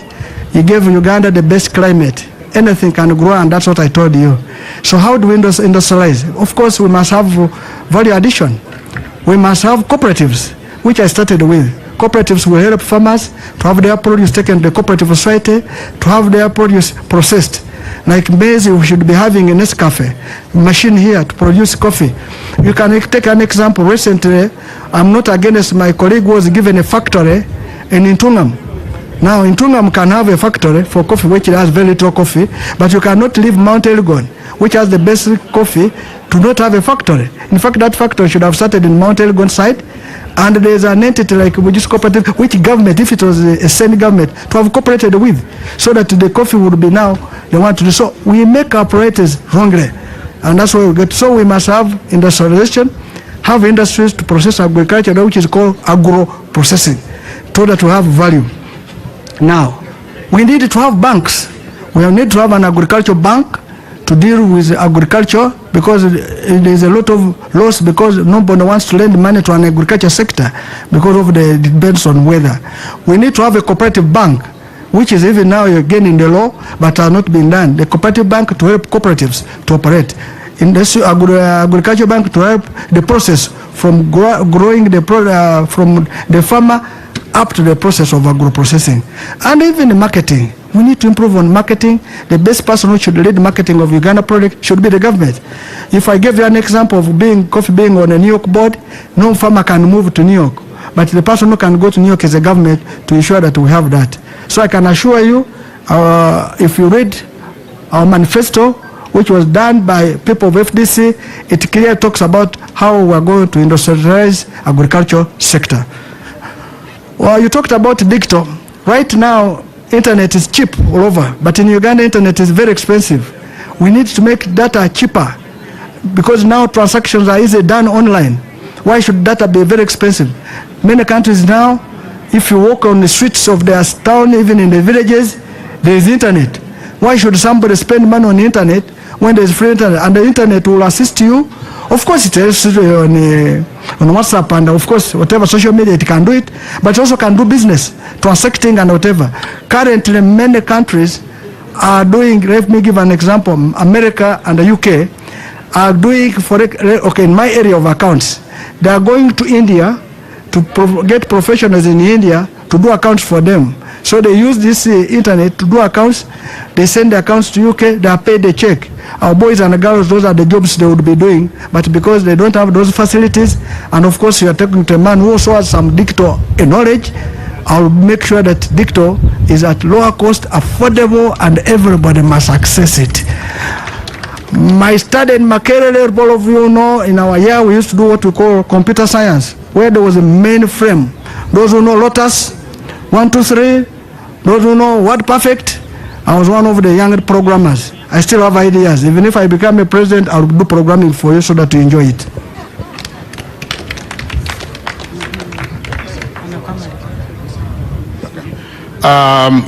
He gave Uganda the best climate. Anything can grow, and that's what I told you. So how do we industrialize? Of course, we must have value addition. We must have cooperatives, which I started with. Cooperatives will help farmers to have their produce taken to the cooperative society, to have their produce processed. Like maize, we should be having a Nescafe machine here to produce coffee. You can take an example. Recently, I'm not against, my colleague was given a factory in Intungam. Now in Tungam can have a factory for coffee which has very little coffee, but you cannot leave Mount Elgon, which has the best coffee, to not have a factory. In fact, that factory should have started in Mount Elgon side, and there is an entity like Bujis Cooperative, which government, if it was a Senate government, to have cooperated with, so that the coffee would be now they want to do. So we make our priorities wrongly, and that's why we get. So we must have industrialization, have industries to process agriculture, which is called agro-processing, so that we have value. Now, we need to have banks. We need to have an agriculture bank to deal with agriculture, because there is a lot of loss, because nobody wants to lend money to an agriculture sector because of the depends on weather. We need to have a cooperative bank, which is even now again in the law, but has not been done. The cooperative bank to help cooperatives to operate. Agriculture bank to help the process from growing the from the farmer up to the process of agro-processing. And even marketing. We need to improve on marketing. The best person who should lead marketing of Uganda product should be the government. If I give you an example of coffee being on a New York board, no farmer can move to New York. But the person who can go to New York is the government to ensure that we have that. So I can assure you, if you read our manifesto, which was done by people of FDC, it clearly talks about how we are going to industrialize agriculture sector. Well, you talked about digital. Right now, internet is cheap all over, but in Uganda, internet is very expensive. We need to make data cheaper, because now transactions are easily done online. Why should data be very expensive? Many countries now, if you walk on the streets of their town, even in the villages, there is internet. Why should somebody spend money on the internet when there is free internet? And the internet will assist you. Of course, it helps on WhatsApp, and of course, whatever social media, it can do it, but it also can do business, transacting and whatever. Currently, many countries are doing, let me give an example, America and the UK are doing, okay, in my area of accounts, they are going to India to get professionals in India to do accounts for them. So they use this internet to do accounts. They send the accounts to UK, they are paid a check. Our boys and girls, those are the jobs they would be doing, but because they don't have those facilities, and of course you are talking to a man who also has some digital knowledge, I'll make sure that digital is at lower cost, affordable, and everybody must access it. My study in Makerere, all of you know, in our year we used to do what we call computer science, where there was a mainframe. Those who know Lotus, 1, 2, 3, those who know WordPerfect, I was one of the young programmers. I still have ideas. Even if I become a president, I'll do programming for you so that you enjoy it.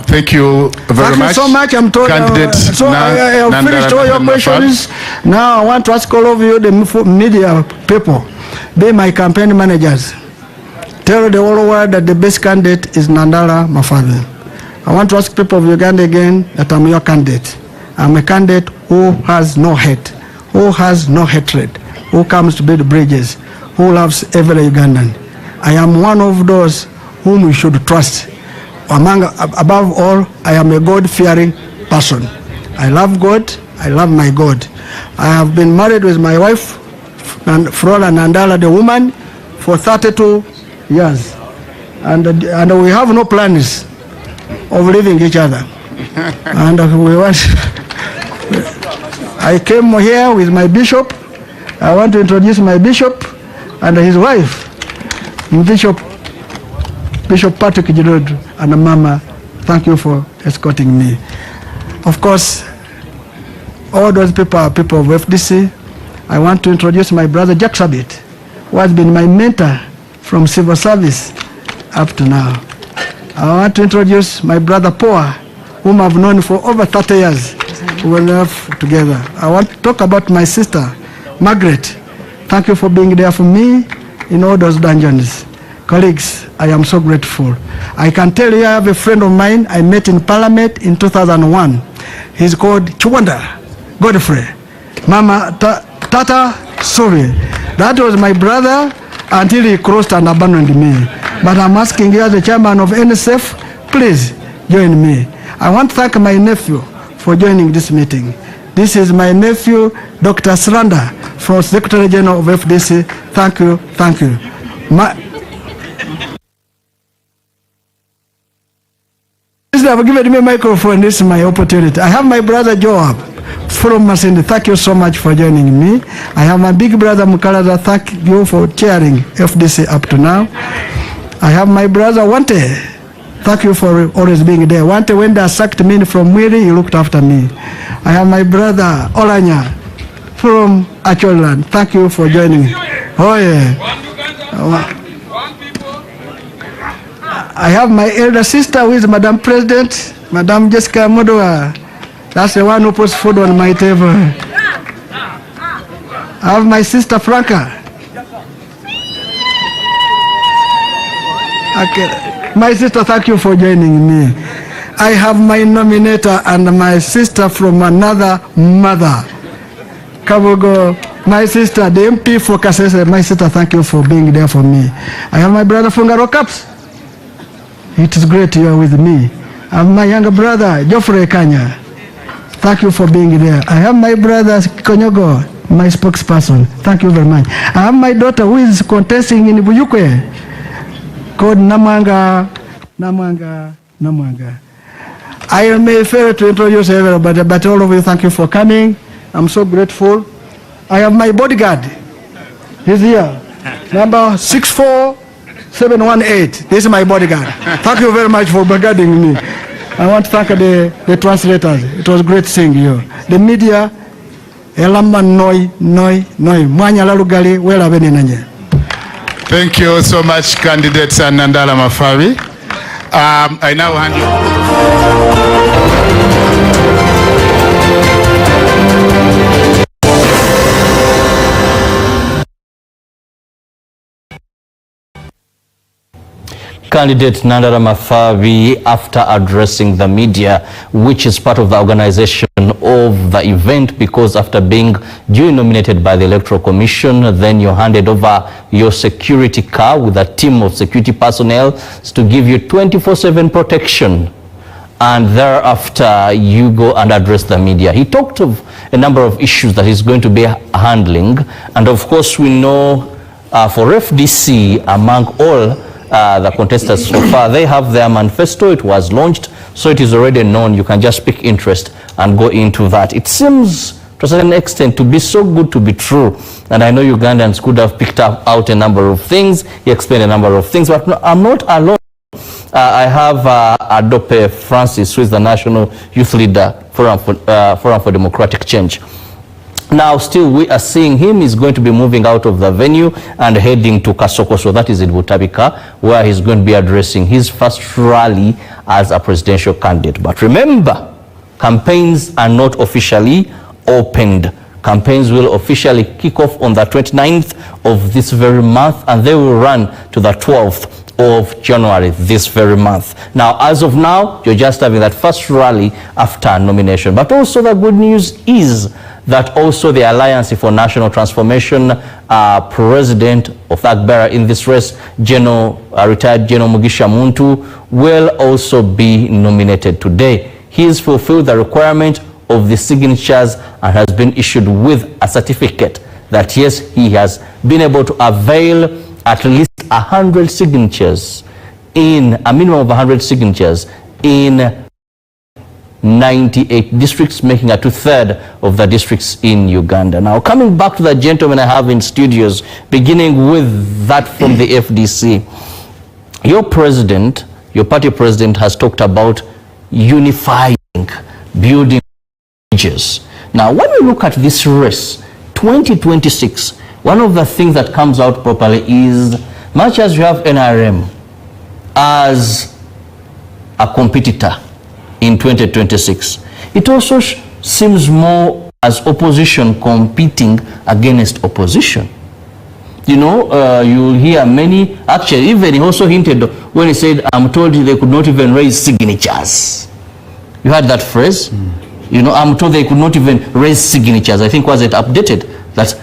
Thank you very much. Thank you so much. I'm told. So I have finished all your questions. Now I want to ask all of you, the media people, be my campaign managers. Tell the whole world that the best candidate is Nandala Mafadhi. I want to ask people of Uganda again that I'm your candidate. I'm a candidate who has no hate, who has no hatred, who comes to build bridges, who loves every Ugandan. I am one of those whom we should trust. Above all, I am a God-fearing person. I love God, I love my God. I have been married with my wife, Flora Nandala, the woman, for 32 years. And we have no plans of leaving each other. And we want... I came here with my bishop. I want to introduce my bishop and his wife, Bishop Patrick Girod, and Mama. Thank you for escorting me. Of course, all those people are people of FDC. I want to introduce my brother Jack Sabit, who has been my mentor from civil service up to now. I want to introduce my brother Poa, whom I've known for over 30 years. We live together. I want to talk about my sister, Margaret. Thank you for being there for me in all those dungeons. Colleagues, I am so grateful. I can tell you I have a friend of mine I met in Parliament in 2001. He's called Chiwanda Godfrey. Mama Tata Sorry. That was my brother until he crossed and abandoned me. But I'm asking you as the chairman of NSF, please join me. I want to thank my nephew for joining this meeting. This is my nephew, Dr. Sranda, from Secretary General of FDC. Thank you, thank you. Thank you, Your Excellency. Thank you, Your Excellency. As you deserve to be called, I'm Julius Mugaga Tukachungura, and I write for Anonymous Congratulations. As you deserve to be called, I'm Julius Mugaga Tukachungura, and I write for Anonymous Congratulations. They have given me a microphone. This is my opportunity. I have my brother Joab from Masindi. Thank you so much for joining me. I have my big brother Mukalada. Thank you for chairing FDC up to now. I have my brother Wante. Thank you for always being there. Wante, when they sacked me from Mwiri, you looked after me. I have my brother Olanya from Acholand. Thank you for joining me. Oh yeah. I have my elder sister who is Madam President, Madam Jessica Modoa. That's the one who puts food on my table. I have my sister Franca. Okay. My sister, thank you for joining me. I have my nominator and my sister from another mother. Kabogo, my sister, the MP for Kasese. My sister, thank you for being there for me. I have my brother Fungaro Caps. It is great you are with me. I have my younger brother, Geoffrey Kanya. Thank you for being there. I have my brother Konyogo, my spokesperson. Thank you very much. I have my daughter who is contesting in Buyukwe, called Namwanga. I may fail to introduce everybody, but all of you, thank you for coming. I'm so grateful. I have my bodyguard. He's here. Number 64718. This is my bodyguard. Thank you very much for bodyguarding me. I want to thank the translators. It was great seeing you. The media, Elamba Noi, Mwanya Lalugali, Wela Beninanye. Thank you so much, candidates and Nandala Mafabi. I now hand you. Candidate Nandala Mafabi, after addressing the media, which is part of the organization of the event, because after being duly nominated by the Electoral Commission, then you handed over your security car with a team of security personnel to give you 24/7 protection. And thereafter, you go and address the media. He talked of a number of issues that he's going to be handling. And of course, we know for FDC, among all the contestants so far, they have their manifesto. It was launched, so it is already known. You can just pick interest and go into that. It seems to a certain extent to be so good to be true, and I know Ugandans could have picked out a number of things. He explained a number of things, but no, I'm not alone. I have Adope Francis, who is the National Youth Leader, Forum for Democratic Change. Now, still, we are seeing him. He's going to be moving out of the venue and heading to Kasoko. So that is in Butabika, where he's going to be addressing his first rally as a presidential candidate. But remember, campaigns are not officially opened. Campaigns will officially kick off on the 29th of this very month, and they will run to the 12th of January this very month. Now, as of now, you're just having that first rally after nomination. But also the good news is that also the Alliance for National Transformation president of that bearer in this race, retired General Mugisha Muntu, will also be nominated today. He has fulfilled the requirement of the signatures and has been issued with a certificate that yes, he has been able to avail at least 100 signatures in a minimum of 100 signatures in 98 districts, making a 2/3 of the districts in Uganda. Now, coming back to the gentleman I have in studios, beginning with that from the FDC, your president, your party president, has talked about unifying, building bridges. Now, when we look at this race, 2026, one of the things that comes out properly is, much as you have NRM as a competitor in 2026, it also seems more as opposition competing against opposition. You know, you'll hear many, actually, even he also hinted when he said, I'm told they could not even raise signatures. You heard that phrase? You know, I'm told they could not even raise signatures. I think was it updated that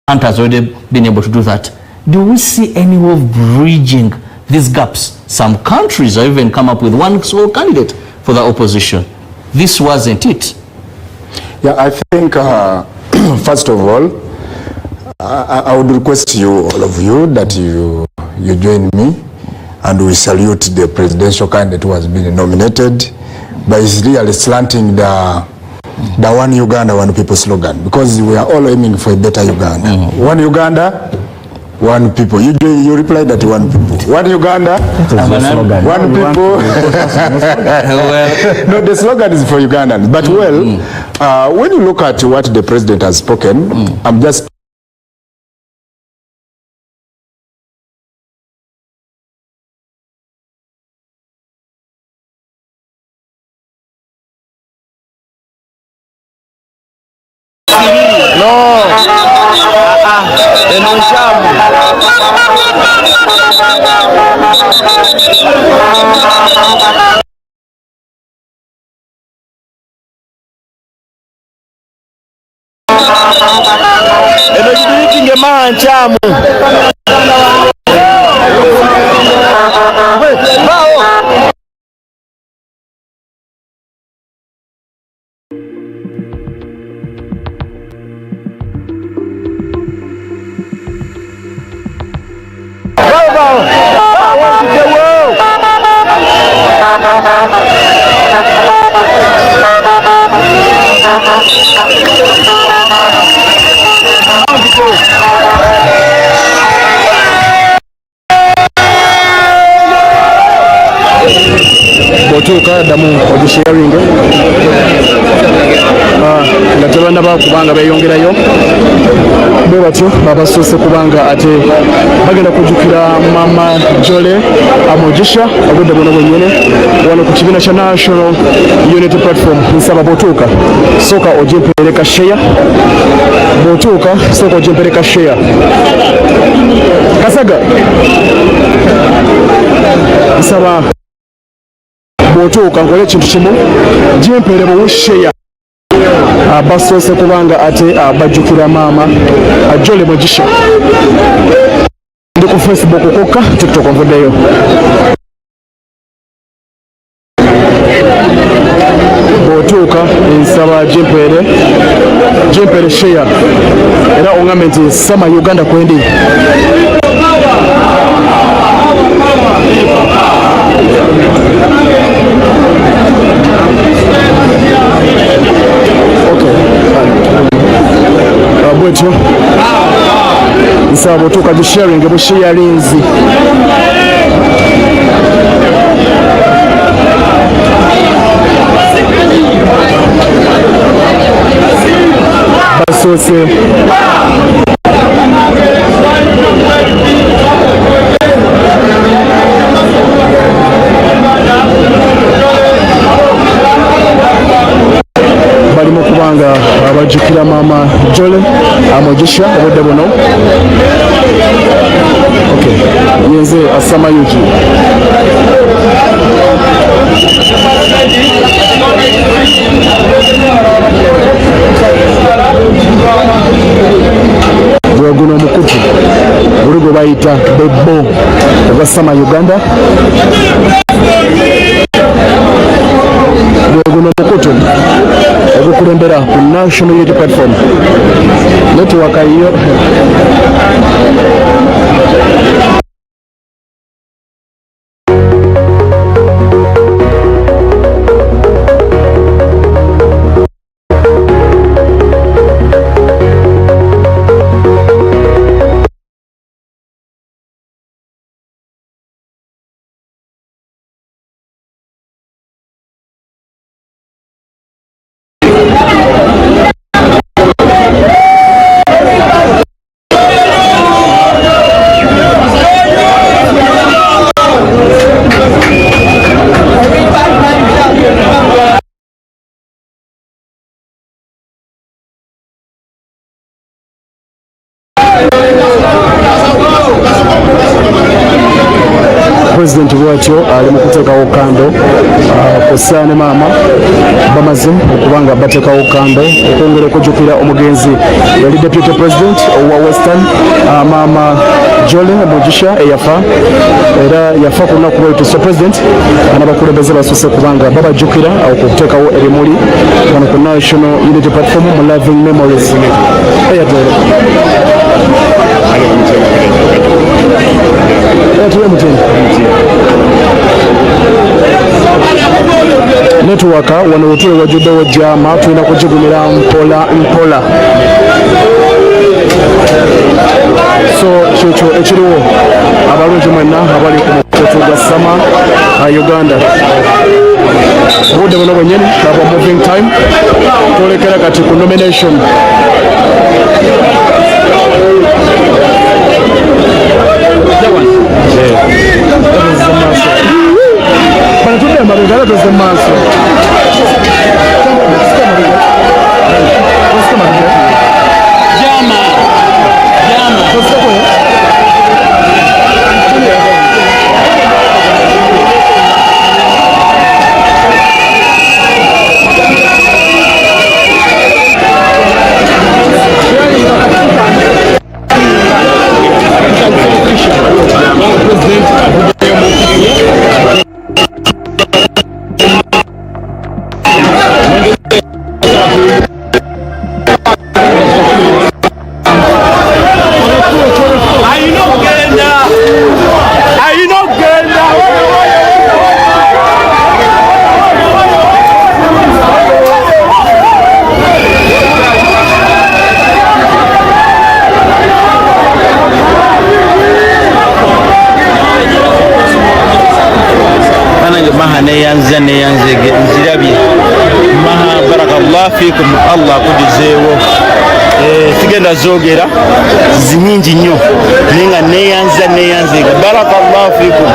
Ant has already been able to do that. Do we see any way of bridging these gaps? Some countries have even come up with one sole candidate for the opposition. This wasn't it. Yeah, I think, first of all, I would request you, all of you, that you join me and we salute the presidential candidate who has been nominated, but it's really slanting the one Uganda, one people slogan, because we are all aiming for a better Uganda. One Uganda, one people. You reply that one people. One Uganda, one people. No, the slogan is for Ugandans. But when you look at what the president has spoken, I'm just botuuka damu ogisharing nga tebannaba kubanga beeyongerayo bwe batyo babasoose kubanga ate bagenda kujjukira Mama Jole Amugisha obudde buno bwennyini wano ku kibiina kya National Unity Platform. Nsaba bw'otuuka sooka ogimpereka share, bw'otuuka sooka ogimpereka share. Kasaga nsaba bw'otuuka nkole ekintu kimu gimpere buwe share basoose kubanga ate bajjukira Maama Jole Mugisha. Ndi ku Facebook kokka, TikTok nvuddeyo. Bw'otuuka nsaba gimpere share era oŋŋambe nti sama Uganda kwendi. Bwetyo nsaba bw'otuuka gisharing busharinzi basoose balimu kubanga abajjukira Maama Jole Amugisha obudde buno. Yenze Asamayuki gwe guno omukutu guli gwe bayita bebbo ogwa Sama Uganda. Gwe guno omukutu ogukulembera ku National Unity Platform netiwaka iyo President bwatyo ali mu kuteekawo kando kosa ne maama bamaze okubanga bateekawo kando okwongera okujjukira omugenzi yali deputy president owa Western Maama Jole Mugisha eyafa era yafa ku lunaku lw'olutuusa president n'abakulembeze basoose kubanga babajjukira okuteekawo ebimuli wano ku National Unity Platform mu Loving Memories. Eyatule mutende network wano wetule wajuddewo jama tulina kugigumira mpola so kyekyo ekiriwo abalungi mwenna abali ku mukutu gwa sama Uganda obudde buno bwennyini aba moving time twolekera kati ku nomination banatudde amabega ala tozze maaso nzirabye maha barakallahu fikum Allah akudizeewo sigenda zoogera zinyingi nnyo naye nga neyanzega barakallahu fikum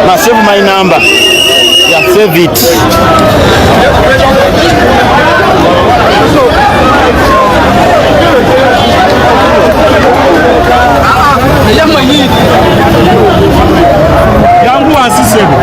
na save my number yeah, save it yangu asisebe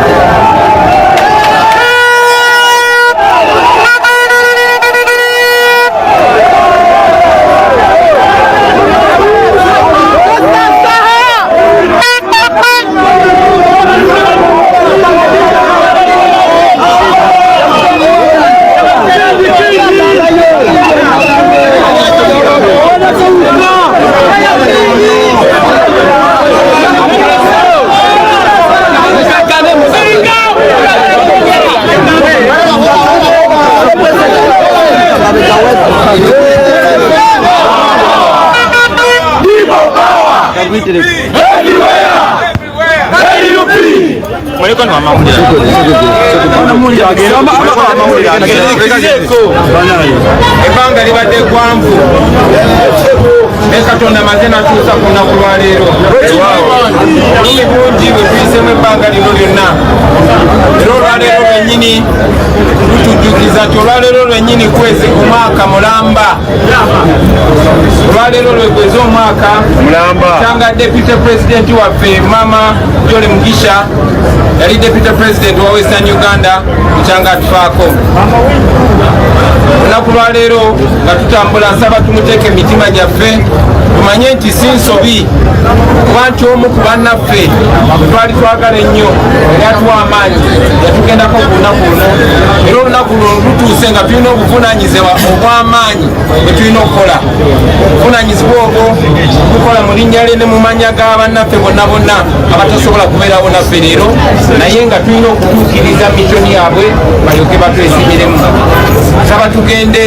ebbanga libadde gwanvu Katonda maze natuusa ku lunaku lwa leero obulumi bungi bwe tuyisemu ebbanga lino lyonna era olwaleero lwennyini lutujjukiza nti olwaleero lwennyini kwezi omwaka mulamba olwaleero lwegweze omwaka tanga deputy president waffe mama Jole Mugisha yali deputy president wa Western Uganda mukyanga atufaako olunaku lwa leero nga tutambula nsaba tumuteeke emitima gyaffe tumanye nti si nsobi kuba nti omu ku bannaffe twali twagala ennyo era atuwa amaanyi yatugendako ku lunaku luno era olunaku luno lutuuse nga tulina obuvunaanyizibwa obw'amaanyi bwe tulina okukola obuvunaanyizibwa obwo tukola mu linnya lye ne mu mannya ga bannaffe bonna bonna abatasobola kubeerawo naffe leero naye nga tulina okutuukiriza misioni yaabwe balyoke batwesimiremu saba tugende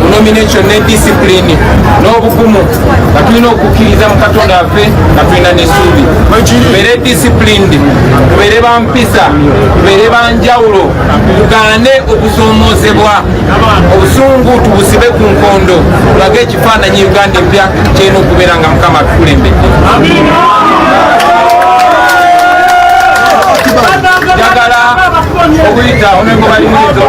mu nomination ne discipline n'obugumu nga tulina okukkiriza mu Katonda waffe nga tulina n'essuubi tubeere disciplined tubeere bampisa tubeere banjawulo tugaane okusoomozebwa obusungu tubusibe ku nkondo tulage ekifaananyi Uganda empya kyena okubeera nga Mukama atukulembedde njagala okuyita omengo balimizo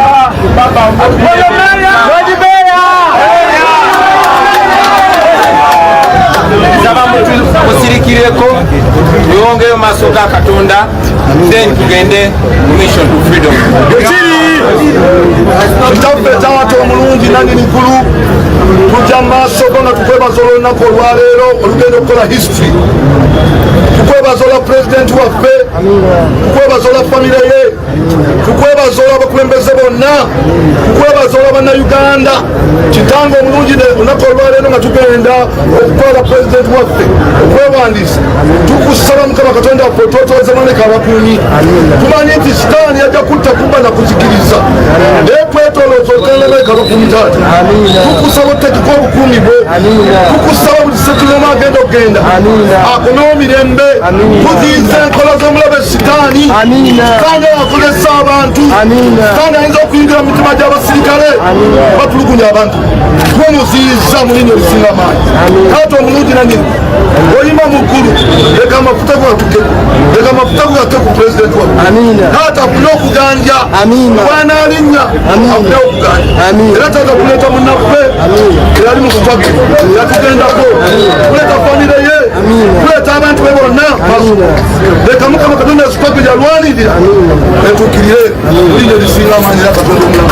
nsaba musirikireko tuyongeyo maaso ga Katonda then tugende mu mission to freedom kitaffe taata omulungi nanyini nkulu tujja mu maaso go nga tukwebaza olunaku olwaleero olugenda okukola history tukwebaza olwa pulezidenti waffe tukwebaza olwa famire ye tukwebaza olwa abakulembeze bonna tukwebaza olwa bannayuganda kitanga omulungi olunaku olwaleero nga tugenda okukola pulezidenti waffe okwewandiisa tukusaba Mukama Katonda waffe otwotoleze maneka abakuumi tumanyi nti sitaani yajja kutta kuba na kuzikiriza tolekana naye kabakumi taata tukusaba otekeko obukumi bwe tukusaba buli setunoma agenda okgenda akomewo mirembe tuziyiza enkola z'omulabe sitaani kandi akolesa abantu kandi ayinza okuyingira mu mitima gy'abasirikale batulugunya abantu tumuziyiza mu linnya erisinga amaanyi taata omulungi nanyini oyima muggulu leka amafuta gatuke leka amafuta gate ku pulezidenti wa taata afune okuganja bwanalinnya afune okuganja era taata kuleeta munnaffe eyali mu kupage yatugendako kuleeta famire ye kuleeta abantu be bonna leka mukama katonda esupage gyalwanirira etukirire linnya erisinga amaanyi era katonda omulamu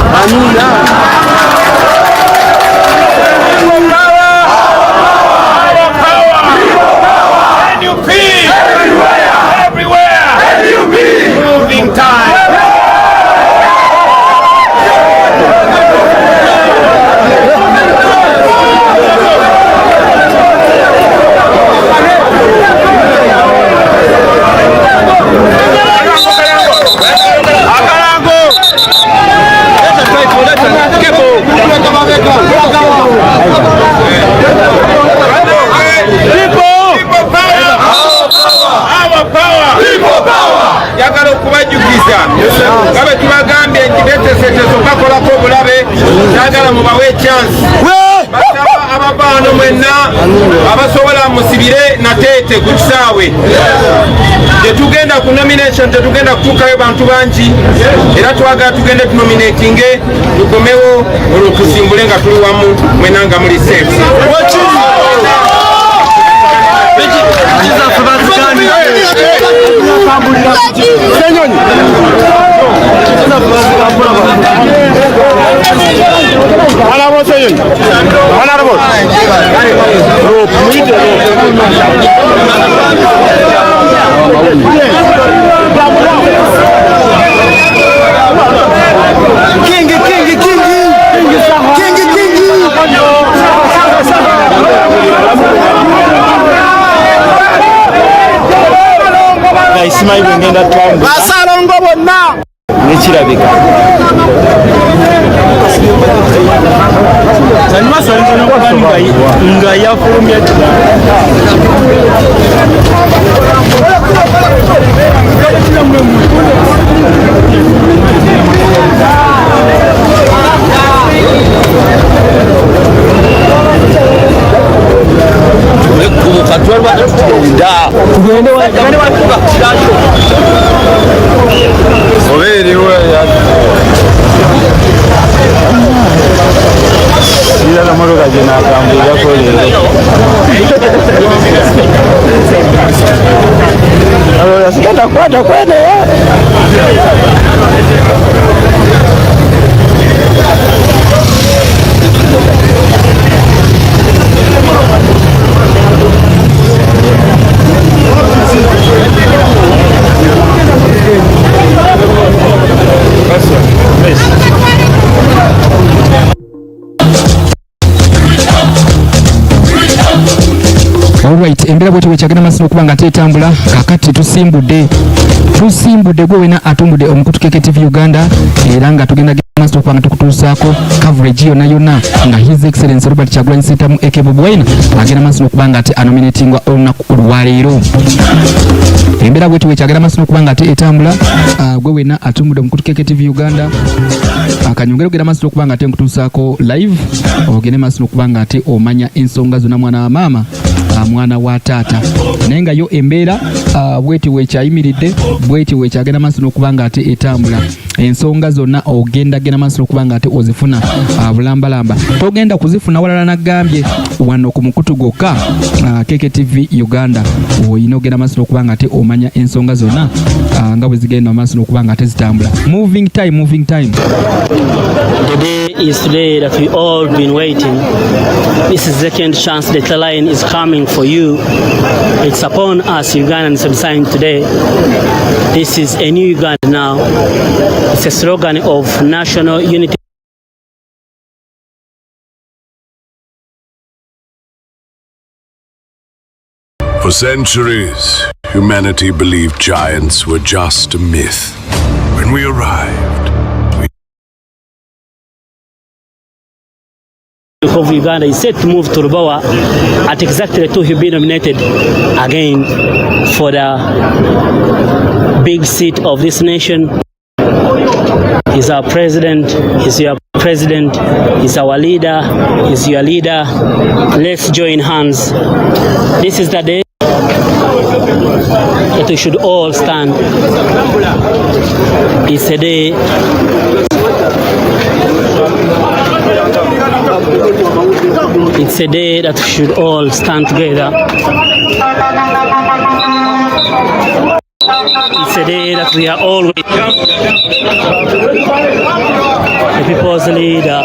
yagala okubajukiza nga bwe tubagambye nti betesetezo bakolako obulabe yagala mubawe chance basaba ababaano mwenna abasobola musibire nateete ku kisaawe tetugenda ku nomination tetugenda kutuukayo bantu bangi era twagala tugende tunominatinge tukomewo olwo tusimbule nga tuli wamu mwena nga muli safe Senyonyi Honorable Senyonyi Honorable Isimayi ngenda twambu basalongo bonna nekirabika Zanima salino nga yafulumya Alright, embera bwete wekyagenda masino okuba nga tetambula kakati tusimbudde gwe wena atumbudde omukutu KKTV Uganda era nga tugenda masino okuba nga tukutuusaako coverage yonna nga His Excellency Robert Kyagulanyi Ssentamu aka Bobi Wine agenda masino okuba nga anominatingwa olunaku lwaleero. Embera bwete wekyagenda masino okuba nga etambula gwe wena atumbudde omukutu KKTV Uganda akanyongera ogenda masino okuba nga nkutuusaako live ogende masino okuba nga omanya ensonga zonna mwana wa maama mwana wa taata naye nga yo embeera bweti wekyayimiridde bweti wekyagenda maaso n'okuba nga ate etambula ensonga zonna ogenda maaso n'okuba nga ate ozifuna bulambalamba togenda kuzifuna walala nagambye wano ku mukutu gwokka KKTV Uganda oyina ogenda maaso n'okuba nga ate omanya ensonga zonna nga bwe zigenda maaso n'okuba nga ate zitambula. Moving time. The day is today that we all been waiting. This is the second chance that the line is coming for you. It's upon us Ugandans to decide today. This is a new Uganda now. It's a slogan of national unity. For centuries, humanity believed giants were just a myth. When we arrived, of Uganda is set to move to Rubawa at exactly 2. He'll be nominated again for the big seat of this nation. He's our president, he's your president, he's our leader, he's your leader. Let's join hands. This is the day that we should all stand. It's a day that we should all stand together. It's a day that we are all with the people's leader.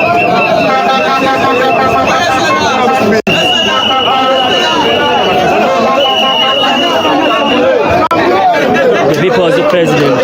The people's president.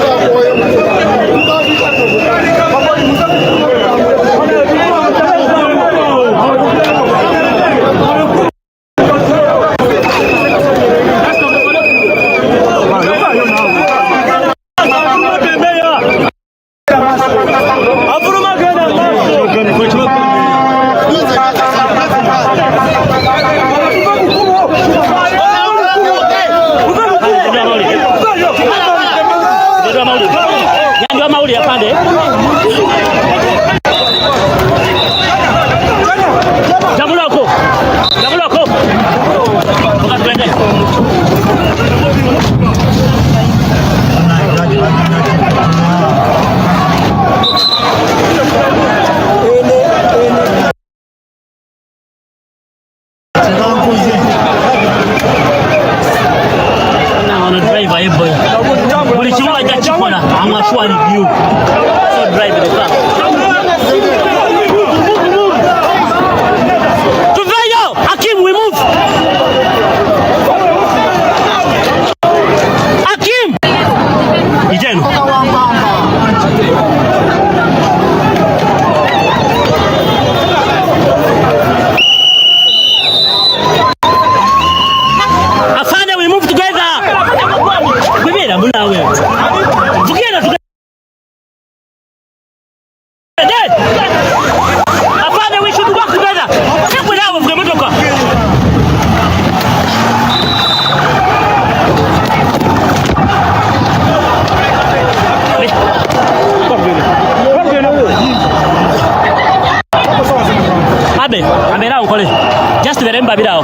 Just remember bidao.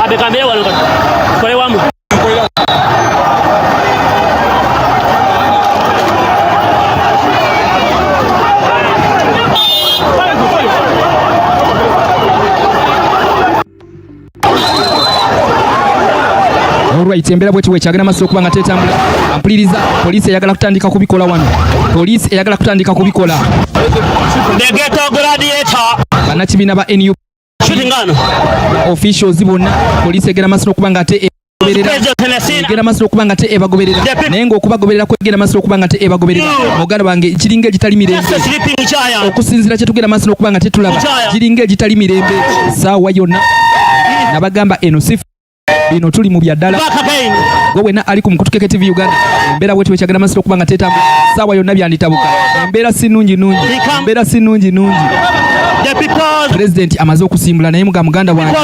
Abe kambele wano kole wamu. Alright, embera bwetu wekyagala maso okuba nga tetambula. Ampuliriza poliisi eyagala kutandika kubikola wano. Poliisi eyagala kutandika kubikola. The ghetto gladiator. Bannakibiina ba NUP officials bonna poliisi egera maso okuba nga te egera maso okuba nga te ebagoberera naye ng'okubagoberera kwegera maso okuba nga te ebagoberera muganda bange kiringa egitali mirembe okusinziira kye tugera maso okuba nga tetulaba kiringa egitali mirembe saawa yonna nabagamba eno si bino tuli mu byaddala gwe wena ali ku Mukutuke TV Uganda embeera bwetu wekyagala maso okuba nga tetambula saawa yonna byanditabuka embeera si nnungi nnungi President amaze okusimbula naye muganda wange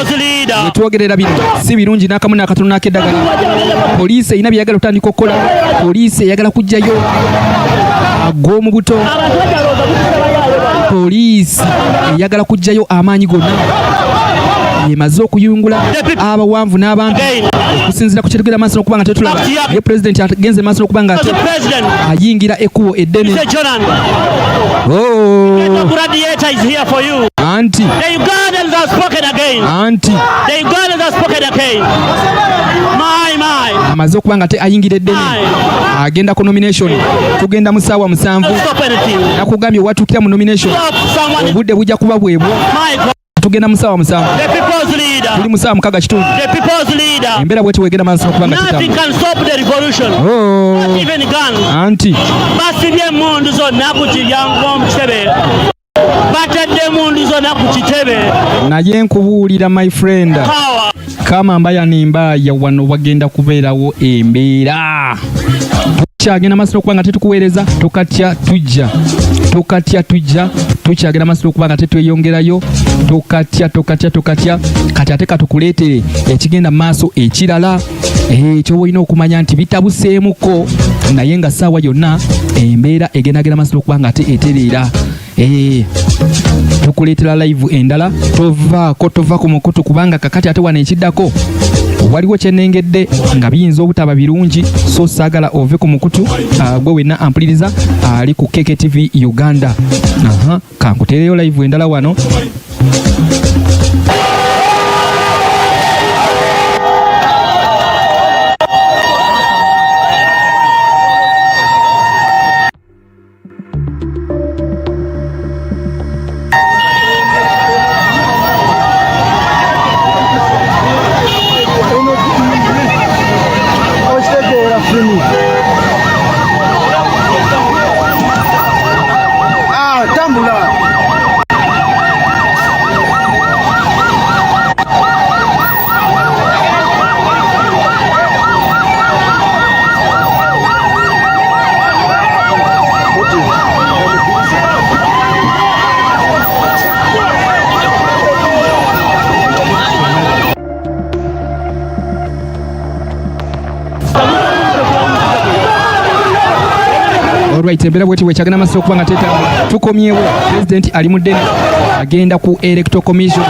wetwogerera bino si birungi n'akamu n'akatono n'akeddagala poliisi erina byeyagala otandika okukola poliisi eyagala kujjayo ag'omu buto poliisi eyagala kujjayo amaanyi gonna yemaze okuyungula abawanvu n'abantu okusinziira ku kyetugera maaso okuba nga tetulaba ye President agenze maaso okuba nga ayingira ekkubo eddene anti amaze okuba nga ayingira eddene agenda ku nomination tugenda mu ssaawa 7 nakugambye watukira mu nomination obudde bujja kuba bwebwo tugenda mu ssaawa 7 tuli mu ssaawa 6 embeera bweti wegera maaso okuba nga anti basibye emmundu zonna ku kiryango mu kitebe batadde emmundu zonna bana ku kitebe naye nkubuulira my friend kama mbaya nimbaya wano wagenda kubeerawo embeera tukyagenda masiro okubanga tetukuweereza tukatya tujja tukyagenda masiro okubanga tetweyongerayo tukatya kati ate katukuleetere ekigenda maaso ekirala ekyo olina okumanya nti bitabuseemuko naye nga ssaawa yonna embeera egendagenda masiro okubanga ate etereera tukuleetera live endala tova ku mukutu kubanga kakati ate wano ekiddako waliwo kyenengedde nga biyinza obutaba birungi so saagala ove ku mukutu gwe wenna ampuliriza ali ku KKTV Uganda. Kankuteereyo live endala wano. Alright, embeera bweti wekyagenda masiro okubanga tukomyewo. President ali muddene agenda ku electoral commission